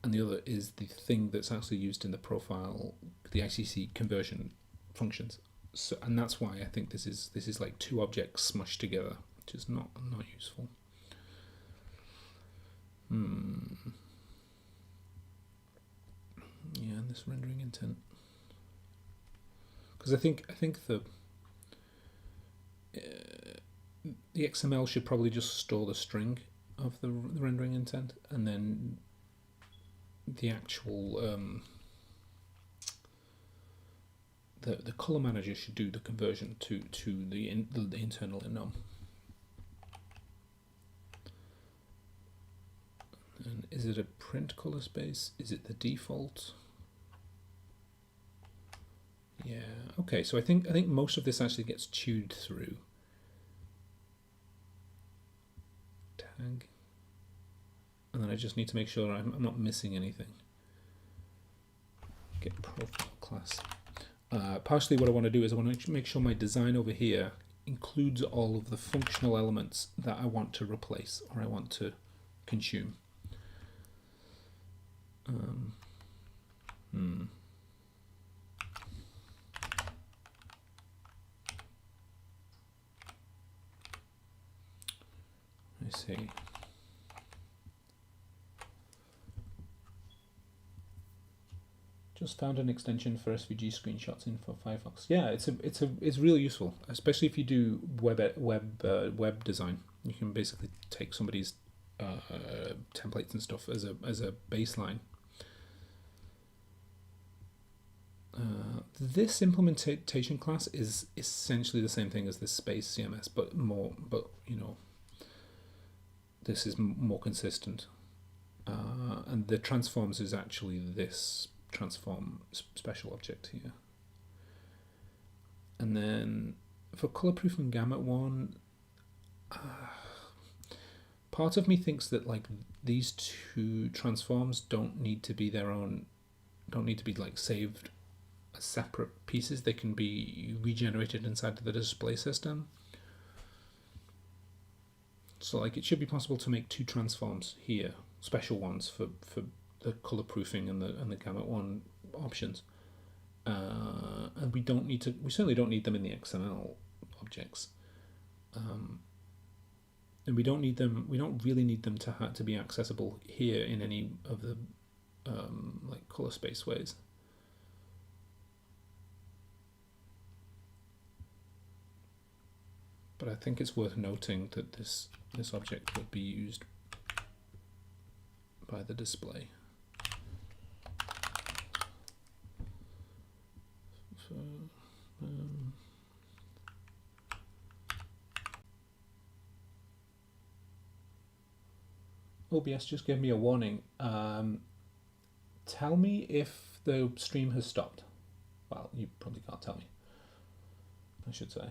And the other is the thing that's actually used in the profile, the ICC conversion functions. So, and that's why I think this is like two objects smushed together, which is not useful. Yeah, and this rendering intent, because I think the XML should probably just store the string of the rendering intent, and then the actual the color manager should do the conversion to the internal enum. And is it a print color space? Is it the default? Yeah. Okay. So I think most of this actually gets chewed through. Tag. And then I just need to make sure I'm not missing anything. Get profile class. Partially what I want to do is I want to make sure my design over here includes all of the functional elements that I want to replace or I want to consume. I see. Just found an extension for SVG screenshots in for Firefox. Yeah, it's really useful, especially if you do web design. You can basically take somebody's templates and stuff as a baseline. This implementation class is essentially the same thing as this space CMS, but this is more consistent. And the transforms is actually this transform special object here. And then for colorproof and gamut one, part of me thinks that like these two transforms don't need to be like saved as separate pieces. They can be regenerated inside the display system. So like it should be possible to make two transforms here, special ones for the color proofing and the gamut one options. And we certainly don't need them in the XML objects. And we don't really need them to be accessible here in any of the like color space ways. But I think it's worth noting that this object will be used by the display. So, OBS just gave me a warning. Tell me if the stream has stopped. Well, you probably can't tell me, I should say.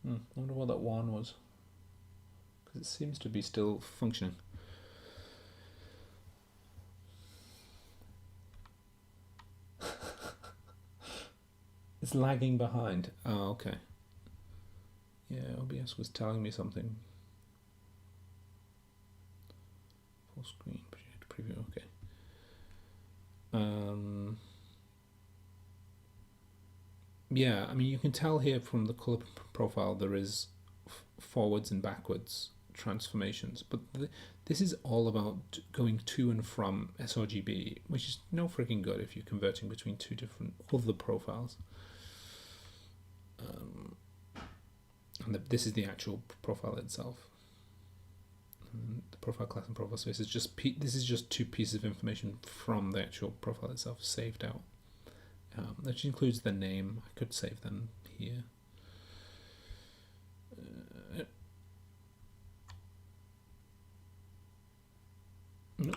I wonder what that one was, because it seems to be still functioning. It's lagging behind. Oh, okay. Yeah, OBS was telling me something. Full screen preview. Okay. Yeah, I mean, you can tell here from the color profile there is forwards and backwards transformations, but this is all about going to and from sRGB, which is no freaking good if you're converting between two different other profiles. And this is the actual profile itself. And the profile class and profile space is this is just two pieces of information from the actual profile itself saved out. That includes the name. I could save them here. No.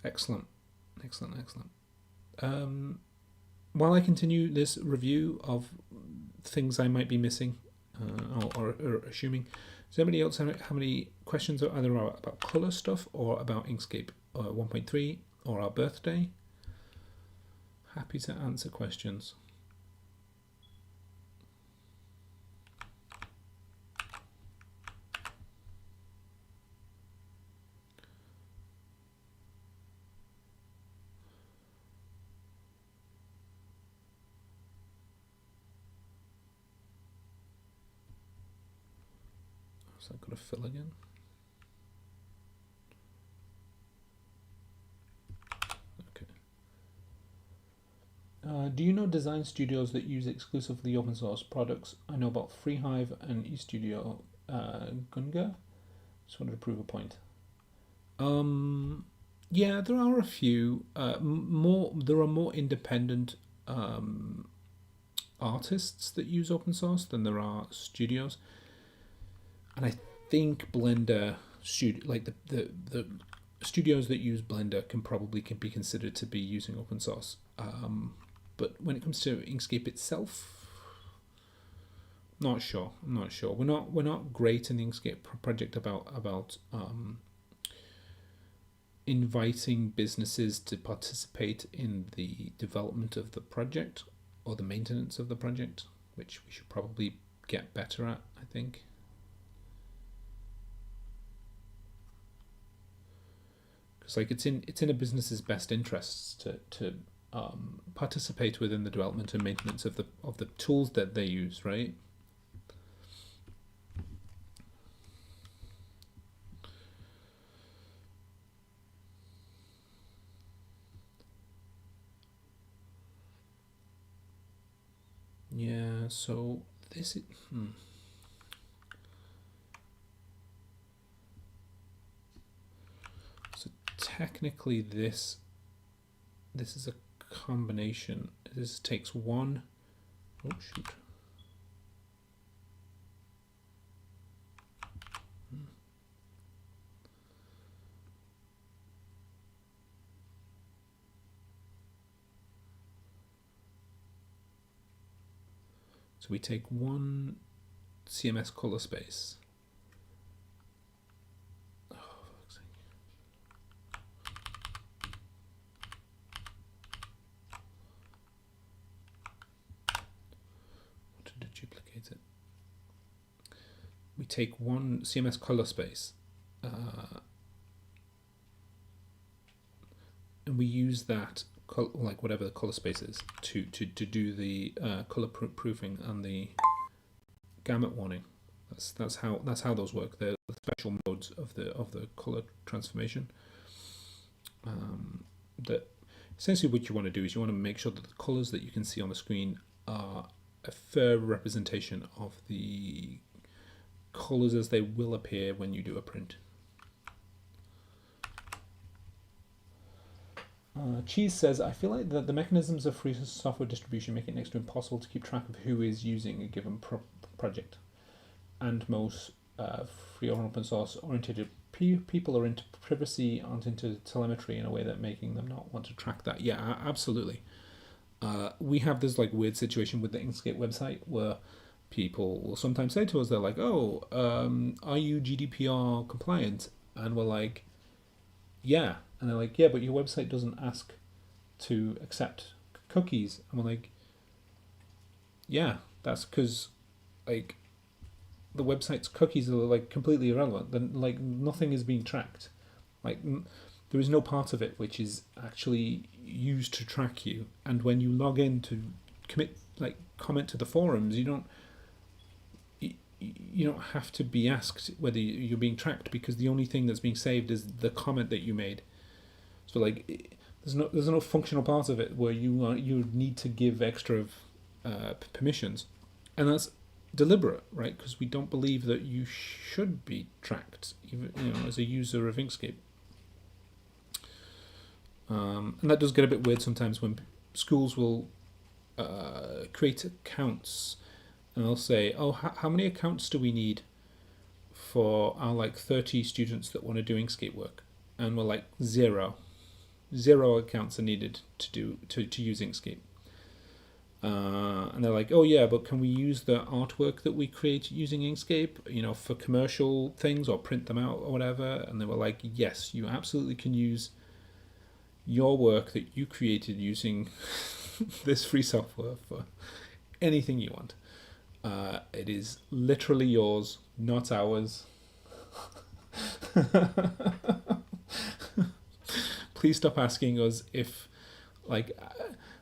Excellent. While I continue this review of things I might be missing or assuming, does anybody else have any questions either about color stuff or about Inkscape 1.3 or our birthday? Happy to answer questions. So I've got to fill again. Okay. Do you know design studios that use exclusively open source products? I know about Freehive and eStudio Gunga. Just wanted to prove a point. Yeah, there are a few. There are more independent artists that use open source than there are studios. And I think Blender the studios that use Blender can be considered to be using open source. But when it comes to Inkscape itself, I'm not sure. We're not great in the Inkscape project about inviting businesses to participate in the development of the project or the maintenance of the project, which we should probably get better at, I think. Because like it's in a business's best interests to participate within the development and maintenance of the tools that they use, right? Yeah. So this is. So technically, this is a combination. This takes one. Oh shoot. So we take one CMS color space. Oh, fuck's sake. Wanted to duplicate it. We take one CMS color space, and we use that like whatever the color space is to do the color proofing and the gamut warning. That's how those work. They're the special modes of the color transformation. That essentially what you want to do is you want to make sure that the colors that you can see on the screen are a fair representation of the colors as they will appear when you do a print. Cheese says, I feel like the mechanisms of free software distribution make it next to impossible to keep track of who is using a given project. And most free or open source oriented people are into privacy, aren't into telemetry in a way that making them not want to track that. Yeah, absolutely. We have this like weird situation with the Inkscape website where people will sometimes say to us, they're like, oh, are you GDPR compliant? And we're like, yeah. And they're like, yeah, but your website doesn't ask to accept cookies. And we're like, yeah, that's because like the website's cookies are like completely irrelevant. Then like nothing is being tracked. Like there is no part of it which is actually used to track you. And when you log in to comment to the forums, you don't have to be asked whether you're being tracked, because the only thing that's being saved is the comment that you made. So like, there's no functional part of it where you need to give extra permissions, and that's deliberate, right? Because we don't believe that you should be tracked, even as a user of Inkscape. And that does get a bit weird sometimes when schools will create accounts, and they'll say, "Oh, how many accounts do we need for our like 30 students that want to do Inkscape work?" And we're like, zero accounts are needed to use Inkscape. And they're like, oh yeah, but can we use the artwork that we create using Inkscape, for commercial things, or print them out or whatever? And they were like, yes, you absolutely can use your work that you created using this free software for anything you want. It is literally yours, not ours. Please stop asking us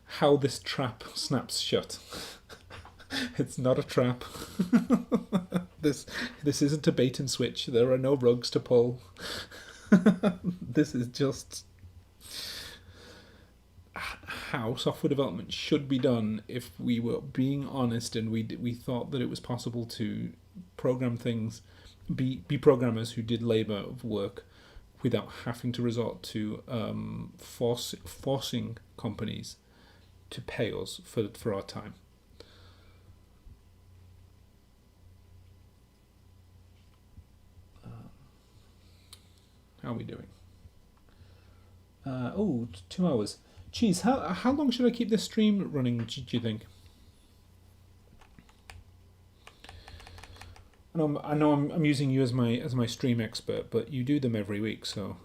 how this trap snaps shut. It's not a trap. This isn't a bait and switch. There are no rugs to pull. This is just how software development should be done if we were being honest and we thought that it was possible to program things, be programmers who did labor of work without having to resort to forcing companies to pay us for our time. How are we doing? 2 hours. Geez, how long should I keep this stream running, do you think? I know I'm using you as my stream expert, but you do them every week, so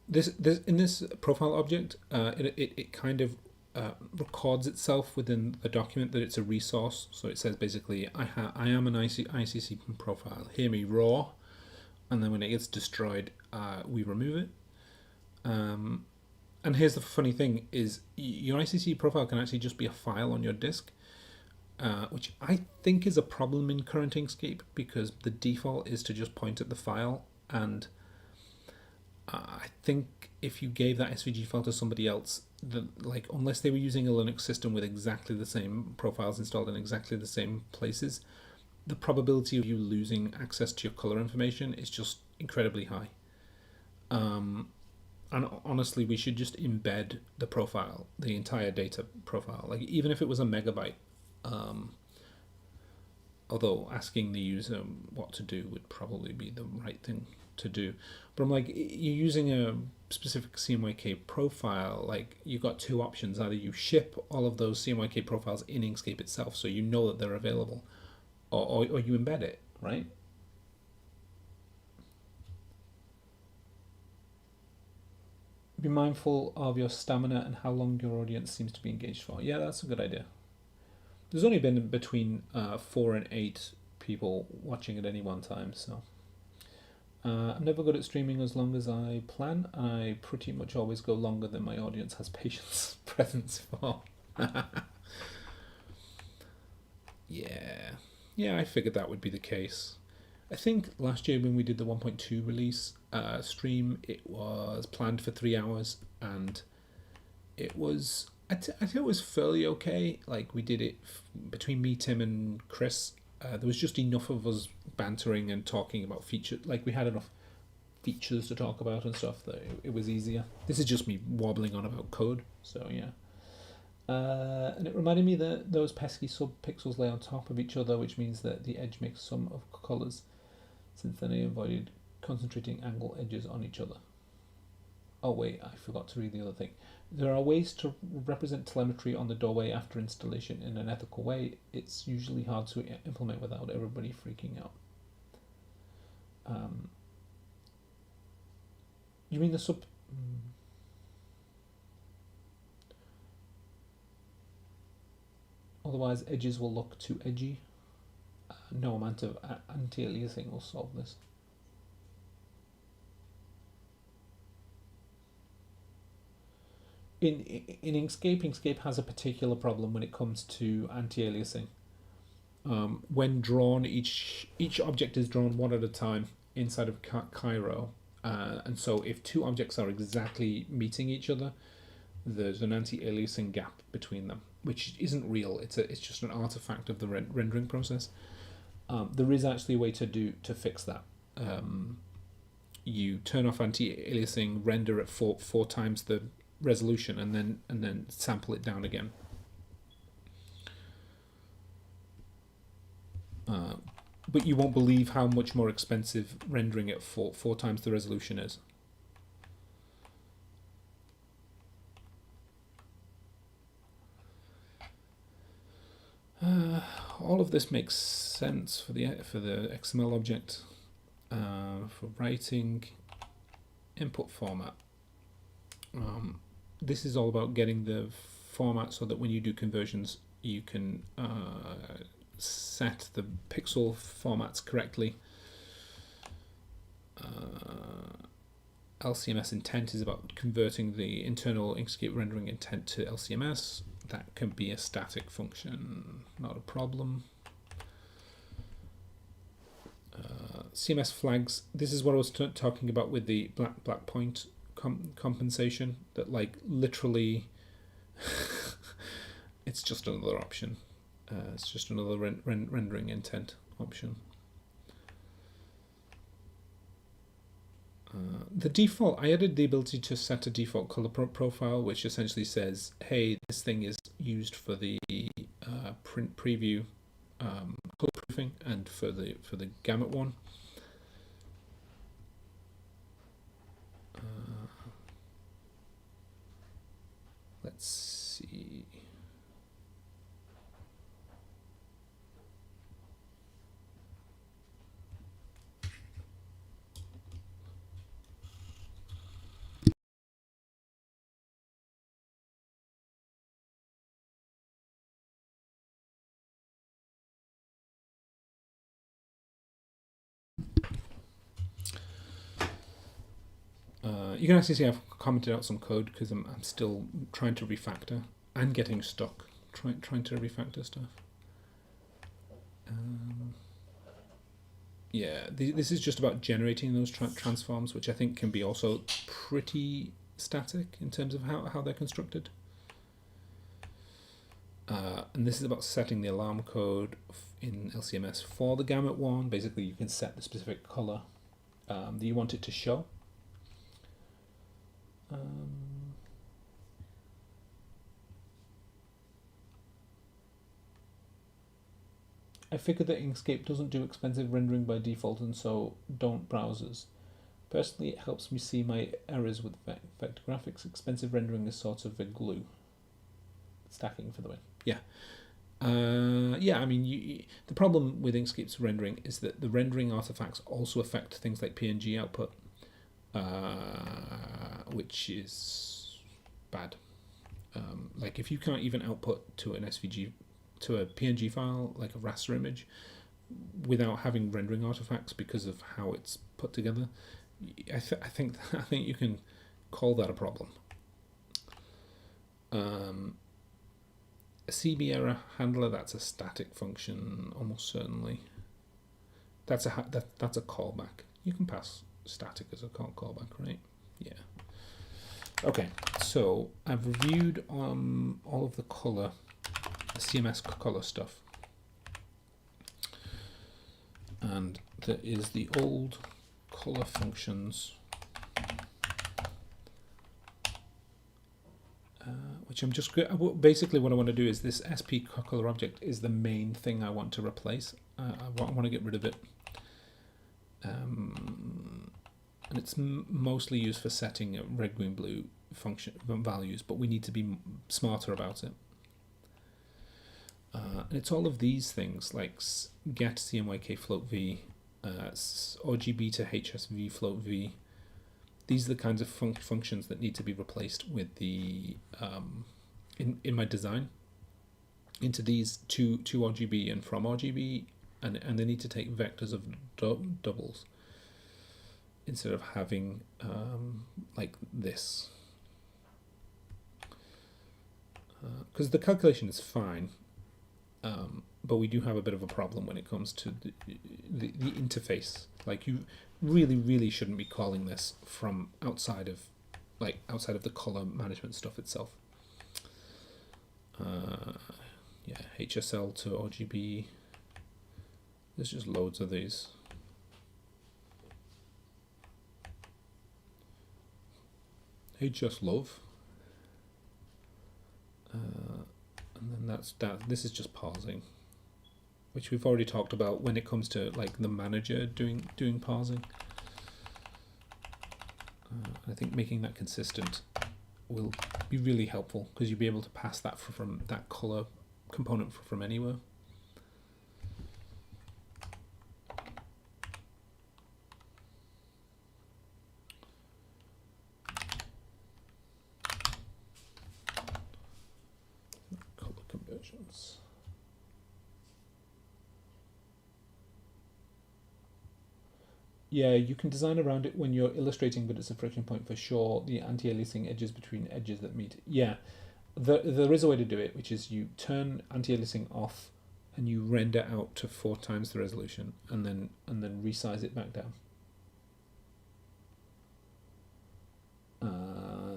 This in this profile object, it kind of records itself within the document that it's a resource. So it says basically, I am an ICC profile. Hear me roar, and then when it gets destroyed, we remove it. And here's the funny thing: is your ICC profile can actually just be a file on your disk, which I think is a problem in current Inkscape because the default is to just point at the file, and I think if you gave that SVG file to somebody else, like unless they were using a Linux system with exactly the same profiles installed in exactly the same places, the probability of you losing access to your color information is just incredibly high. And honestly, we should just embed the profile, the entire data profile, like even if it was a megabyte. Although asking the user what to do would probably be the right thing to do. But I'm like, you're using a specific CMYK profile, like you've got two options. Either you ship all of those CMYK profiles in Inkscape itself so you know that they're available, or you embed it, right? Be mindful of your stamina and how long your audience seems to be engaged for. Yeah, that's a good idea. There's only been between 4 and 8 people watching at any one time, so I'm never good at streaming as long as I plan. I pretty much always go longer than my audience has patience presence for. Yeah, I figured that would be the case. I think last year when we did the 1.2 release stream, it was planned for 3 hours, and it was I think it was fairly okay. Like we did it between me, Tim, and Chris. There was just enough of us bantering and talking about features. Like we had enough features to talk about and stuff that it was easier. This is just me wobbling on about code, so yeah. And it reminded me that those pesky subpixels lay on top of each other, which means that the edge makes sum of colours, since then I avoided concentrating angle edges on each other. Oh wait, I forgot to read the other thing. There are ways to represent telemetry on the doorway after installation in an ethical way. It's usually hard to implement without everybody freaking out. You mean the sub... Otherwise edges will look too edgy. No amount of anti-aliasing will solve this. In Inkscape has a particular problem when it comes to anti-aliasing. When drawn, each object is drawn one at a time inside of Cairo, and so if two objects are exactly meeting each other, there's an anti-aliasing gap between them, which isn't real. It's just an artifact of the rendering process. There is actually a way to fix that. You turn off anti-aliasing, render at four times the resolution, and then sample it down again. But you won't believe how much more expensive rendering at four times the resolution is. All of this makes sense for the XML object. For writing, input format. This is all about getting the format so that when you do conversions, you can set the pixel formats correctly. LCMS intent is about converting the internal Inkscape rendering intent to LCMS. That can be a static function, not a problem. CMS flags, this is what I was talking about with the black point compensation, that like literally it's just another option. It's just another rendering intent option. The default, I added the ability to set a default color profile, which essentially says, hey, this thing is used for the print preview color proofing and for the gamut one. Let's see. You can actually see I've commented out some code because I'm still trying to refactor and getting stuck trying to refactor stuff. Yeah, this is just about generating those transforms, which I think can be also pretty static in terms of how they're constructed. And this is about setting the alarm code in LCMS for the gamut one. Basically, you can set the specific color that you want it to show. I figured that Inkscape doesn't do expensive rendering by default, and so don't browsers. Personally, it helps me see my errors with vector graphics. Expensive rendering is sort of a glue. Stacking for the win. Yeah. Yeah, I mean, the problem with Inkscape's rendering is that the rendering artifacts also affect things like PNG output, which is bad. Like if you can't even output to an SVG, to a PNG file, like a raster image, without having rendering artifacts because of how it's put together, I think you can call that a problem. A CB error handler, that's a static function, almost certainly. That's a callback. You can pass static as a callback, right? Yeah. Okay, so I've reviewed all of the color, the CMS color stuff, and there is the old color functions, which I'm just basically what I want to do is this SP color object is the main thing I want to replace. I want to get rid of it, and it's mostly used for setting red, green, blue function values, but we need to be smarter about it. And it's all of these things like get CMYK float v, RGB to HSV float v. These are the kinds of functions that need to be replaced with the in my design into these to RGB and from RGB, and they need to take vectors of doubles instead of having like this, because the calculation is fine, but we do have a bit of a problem when it comes to the interface. Like you really shouldn't be calling this from outside of the color management stuff itself. Yeah, HSL to RGB. There's just loads of these. HS love. And then that's that. This is just parsing, which we've already talked about when it comes to like the manager doing parsing. I think making that consistent will be really helpful because you'll be able to pass that from that color component from anywhere. Color conversions. Yeah, you can design around it when you're illustrating, but it's a friction point for sure. The anti-aliasing edges between edges that meet. Yeah, there is a way to do it, which is you turn anti-aliasing off and you render out to 4 times the resolution, and then resize it back down.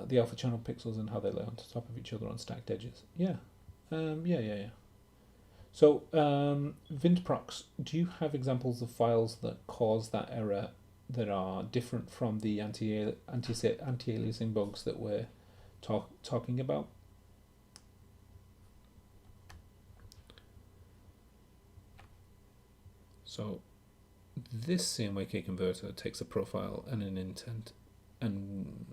The alpha channel pixels and how they lay on top of each other on stacked edges. Yeah, yeah. So, Vintprox, do you have examples of files that cause that error that are different from the anti-aliasing bugs that we're talking about? So, this CMYK converter takes a profile and an intent, and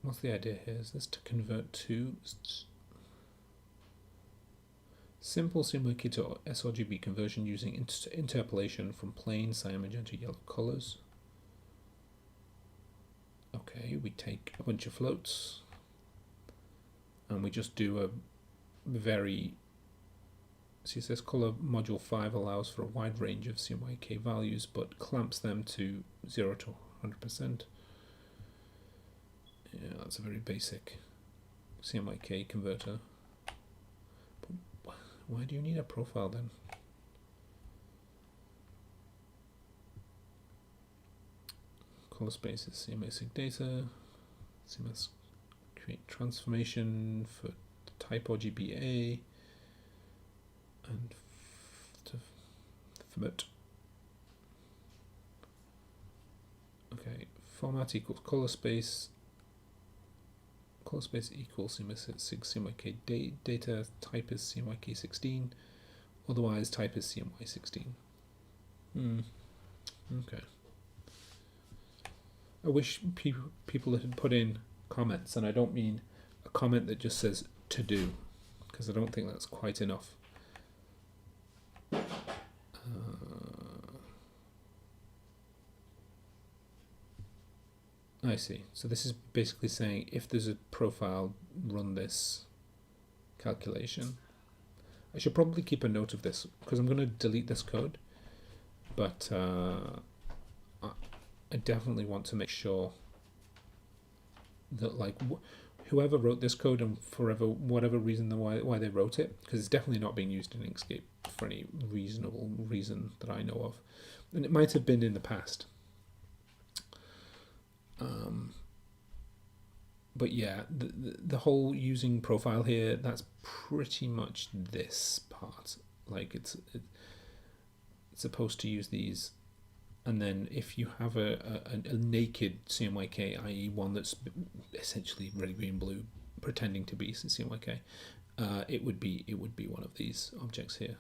what's the idea here? Is this to convert to simple CMYK to sRGB conversion using interpolation from plain cyan, magenta, yellow colors? Okay, we take a bunch of floats and we just do a very CSS color module 5 allows for a wide range of CMYK values, but clamps them to 0 to 100%. Yeah, that's a very basic CMYK converter. But why do you need a profile then? Color spaces, CMS data, CMS create transformation for type RGBA, and to format. Okay, format equals color space equals CMYK data, type is CMYK16, otherwise type is CMY16. Okay. I wish people had put in comments, and I don't mean a comment that just says to do, because I don't think that's quite enough. I see. So this is basically saying if there's a profile, run this calculation. I should probably keep a note of this because I'm going to delete this code, but I definitely want to make sure that, like, whoever wrote this code, and for whatever reason why they wrote it, because it's definitely not being used in Inkscape for any reasonable reason that I know of, and it might have been in the past. But yeah, the whole using profile here, that's pretty much this part. Like it's supposed to use these, and then if you have a naked CMYK, i.e. one that's essentially red, green, blue, pretending to be CMYK, it would be one of these objects here,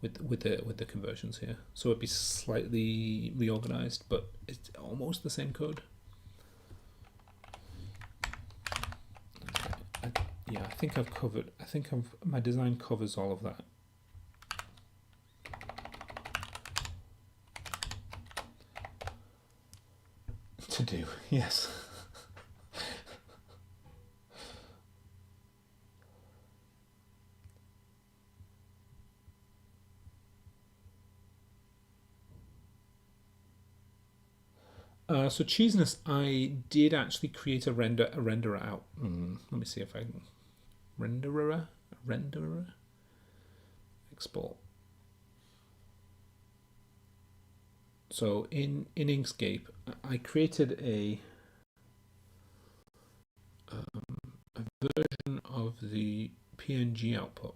with the conversions here. So it'd be slightly reorganized, but it's almost the same code. Yeah, I think I've covered. My design covers all of that. To do, yes. So cheesiness, I did actually create a renderer out. Let me see if I can renderer export. So in Inkscape, I created a version of the PNG output.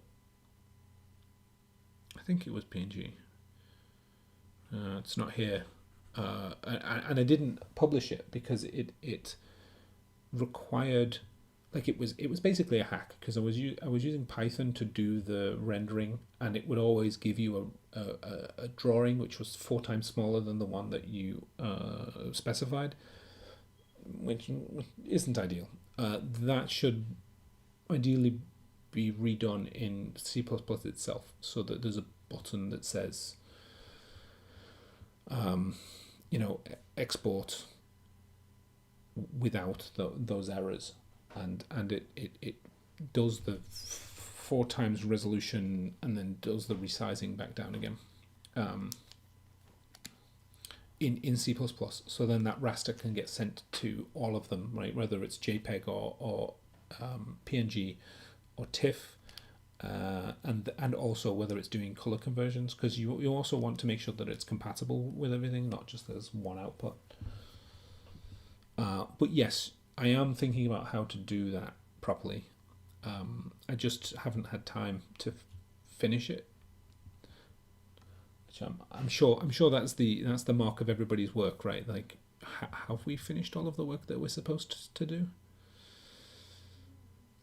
I think it was PNG. It's not here. And I didn't publish it because it required, like, it was basically a hack, because I was using Python to do the rendering, and it would always give you a drawing which was 4 times smaller than the one that you specified, which isn't ideal. That should ideally be redone in C++ itself, so that there's a button that says export without those errors, and it does the 4 times resolution and then does the resizing back down again in C++. So then that raster can get sent to all of them, right? Whether it's JPEG or PNG or TIFF. And also whether it's doing color conversions, because you also want to make sure that it's compatible with everything, not just as one output. But yes, I am thinking about how to do that properly. I just haven't had time to finish it. Which I'm sure that's the mark of everybody's work, right? Like, have we finished all of the work that we're supposed to do?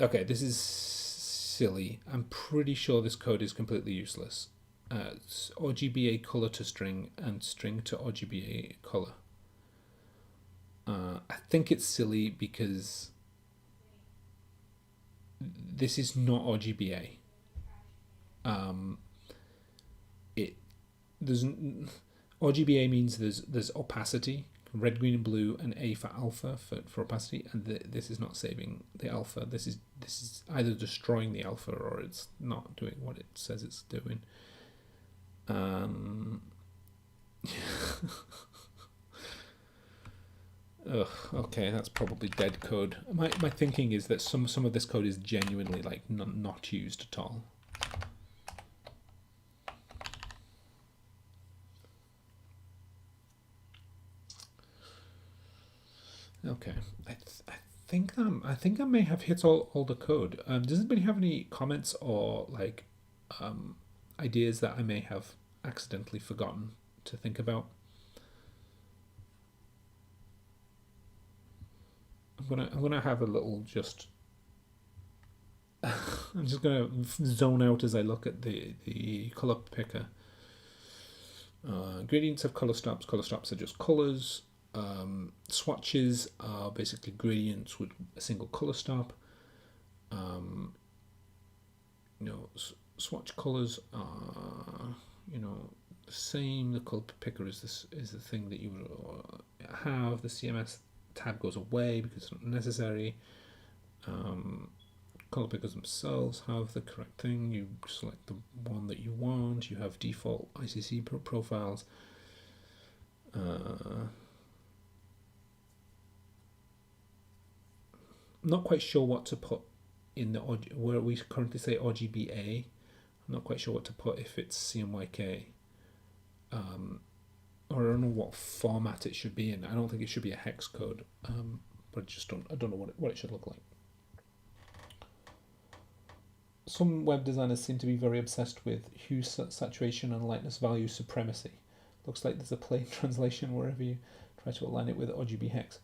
Okay, this is silly. I'm pretty sure this code is completely useless. It's RGBA color to string and string to RGBA color. I think it's silly because this is not RGBA. RGBA means there's opacity, red, green, and blue, and A for alpha for opacity, and this is not saving the alpha. This is either destroying the alpha or it's not doing what it says it's doing. Ugh, okay, that's probably dead code. My thinking is that some of this code is genuinely like not used at all. Okay, I think I may have hit all the code. Does anybody have any comments or like ideas that I may have accidentally forgotten to think about? I'm gonna have a little just. I'm just gonna zone out as I look at the color picker. Gradients have color stops. Color stops are just colors. Swatches are basically gradients with a single color stop. Swatch colors are the same. The color picker is the thing that you would have. The CMS tab goes away because it's not necessary. Color pickers themselves have the correct thing. You select the one that you want. You have default ICC profiles. I'm not quite sure what to put in the where we currently say RGBA. I'm not quite sure what to put if it's CMYK. Or I don't know what format it should be in. I don't think it should be a hex code, but I don't know what it should look like. Some web designers seem to be very obsessed with hue, saturation, and lightness value supremacy. Looks like there's a plain translation wherever you try to align it with RGB hex.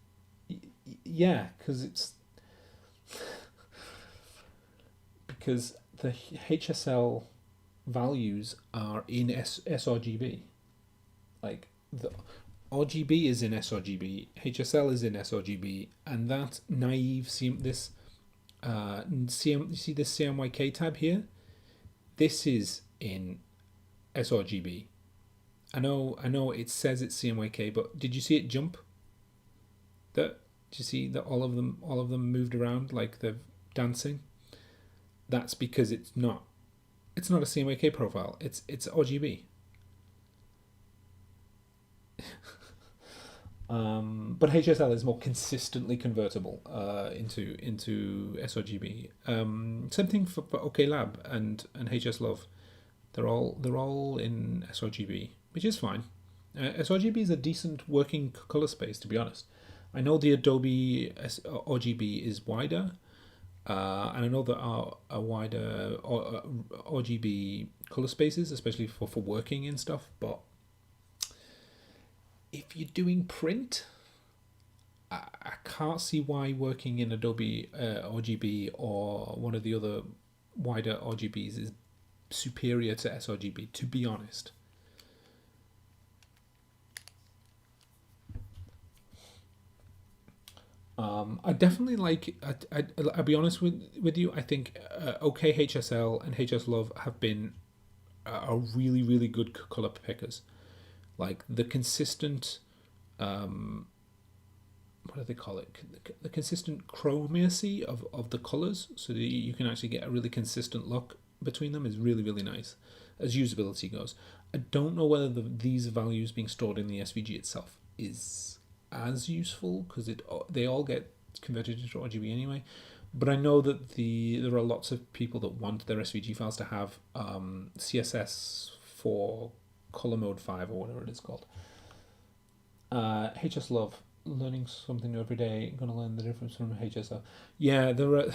Yeah, because the HSL values are in sRGB. Like the RGB is in sRGB, HSL is in sRGB, and that naive you see this CMYK tab here? This is in sRGB. I know it says it's CMYK, but did you see it jump? Did you see that all of them moved around like they're dancing? That's because it's not a CMYK profile. It's RGB. But HSL is more consistently convertible into sRGB. Same thing for OKLab and HSLove. They're all in sRGB, which is fine. sRGB is a decent working color space, to be honest. I know the Adobe RGB is wider, and I know there are wider RGB color spaces, especially for working and stuff. But if you're doing print, I can't see why working in Adobe RGB or one of the other wider RGBs is superior to sRGB, to be honest. I definitely like. I'll be honest with you. I think OKHSL and HSLove have been are really, really good color pickers. Like the consistent, what do they call it? The consistent chromacy of the colors, so that you can actually get a really consistent look between them, is really, really nice as usability goes. I don't know whether these values being stored in the SVG itself is as useful, because they all get converted into RGB anyway. But I know that there are lots of people that want their SVG files to have CSS for color mode 5 or whatever it is called. HSLove, learning something new every day. Gonna learn the difference from HSL. Yeah, there are.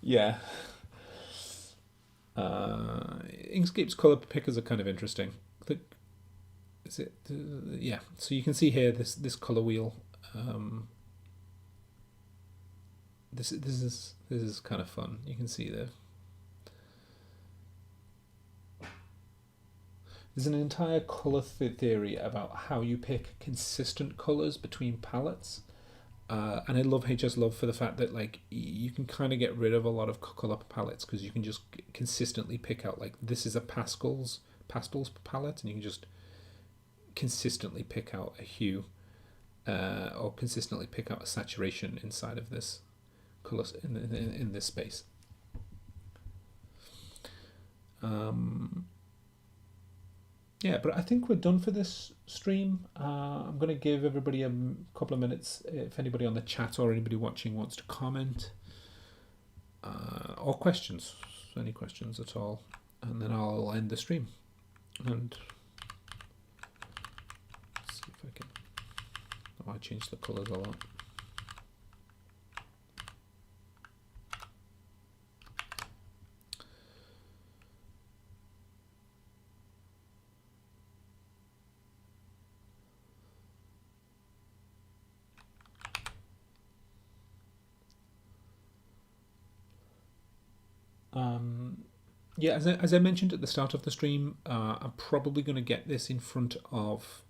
Yeah. Inkscape's color pickers are kind of interesting. Is it? Yeah. So you can see here this color wheel. This is kind of fun. You can see there. There's an entire color theory about how you pick consistent colors between palettes. And I love HSLove for the fact that like you can kind of get rid of a lot of color palettes, because you can just consistently pick out like this is a pastels palette, and you can just consistently pick out a hue or consistently pick out a saturation inside of this color in this space. Yeah, but I think we're done for this stream. I'm going to give everybody a couple of minutes if anybody on the chat or anybody watching wants to comment or questions, any questions at all, and then I'll end the stream. And let's see if I can. Oh, I changed the colors a lot. Yeah, as I mentioned at the start of the stream, I'm probably going to get this in front of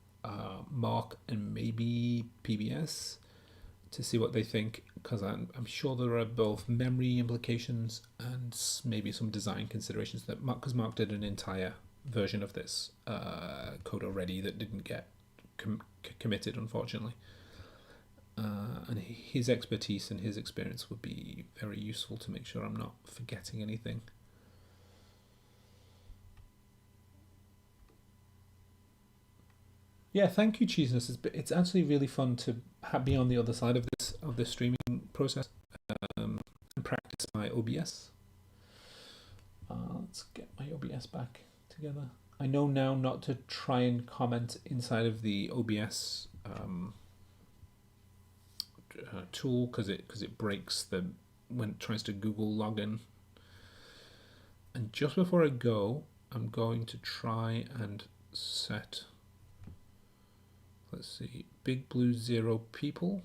Mark and maybe PBS to see what they think, because I'm sure there are both memory implications and maybe some design considerations that because Mark did an entire version of this code already that didn't get committed, unfortunately. And his expertise and his experience would be very useful to make sure I'm not forgetting anything. Yeah, thank you, Cheeseness. It's actually really fun to be on the other side of this streaming process and practice my OBS. Let's get my OBS back together. I know now not to try and comment inside of the OBS tool because it breaks when it tries to Google login. And just before I go, I'm going to try and set. Let's see, big blue 0 people,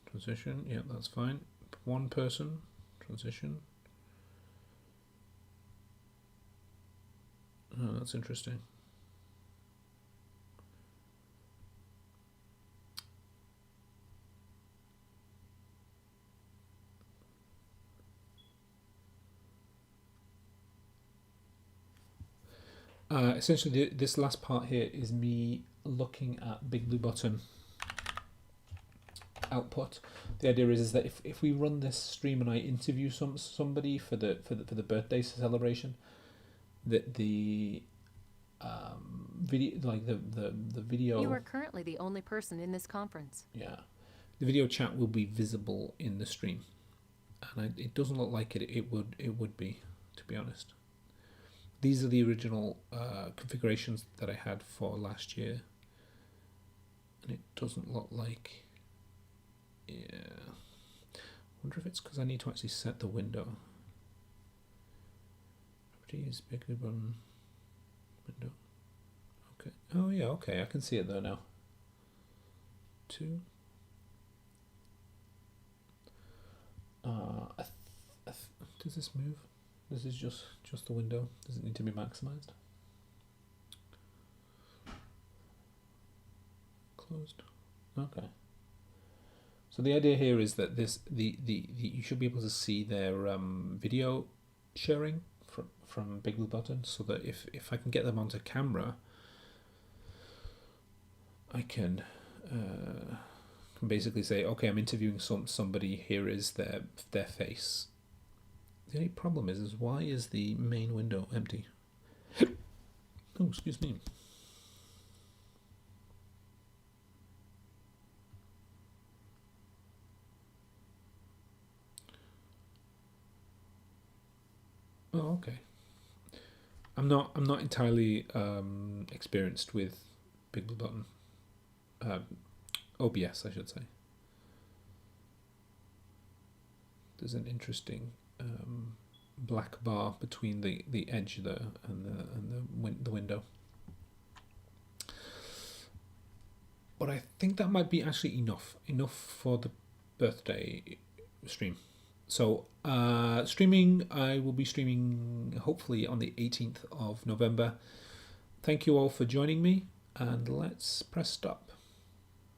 transition, yeah, that's fine. 1 person, transition. Oh, that's interesting. Essentially, this last part here is me looking at Big Blue Button output. The idea is that if we run this stream and I interview somebody for the birthday celebration, that the video, like the video. You are currently the only person in this conference. Yeah, the video chat will be visible in the stream, and it doesn't look like it would be, to be honest. These are the original configurations that I had for last year, and it doesn't look like. Yeah, I wonder if it's because I need to actually set the window. Properties, big blue button, window. Okay. Oh yeah. Okay, I can see it there now. 2. Does this move? This is just the window. Does it need to be maximized? Closed. Okay. So the idea here is that you should be able to see their video sharing from Big Blue Button, so that if I can get them onto camera, I can basically say, okay, I'm interviewing somebody. Here is their face. The only problem is why is the main window empty? Oh, excuse me. Oh, okay. I'm not entirely experienced with Big Blue Button. OBS, I should say. There's an interesting black bar between the edge there and the window. But I think that might be actually enough for the birthday stream. So streaming, I will be streaming hopefully on the 18th of November. Thank you all for joining me, and let's press stop.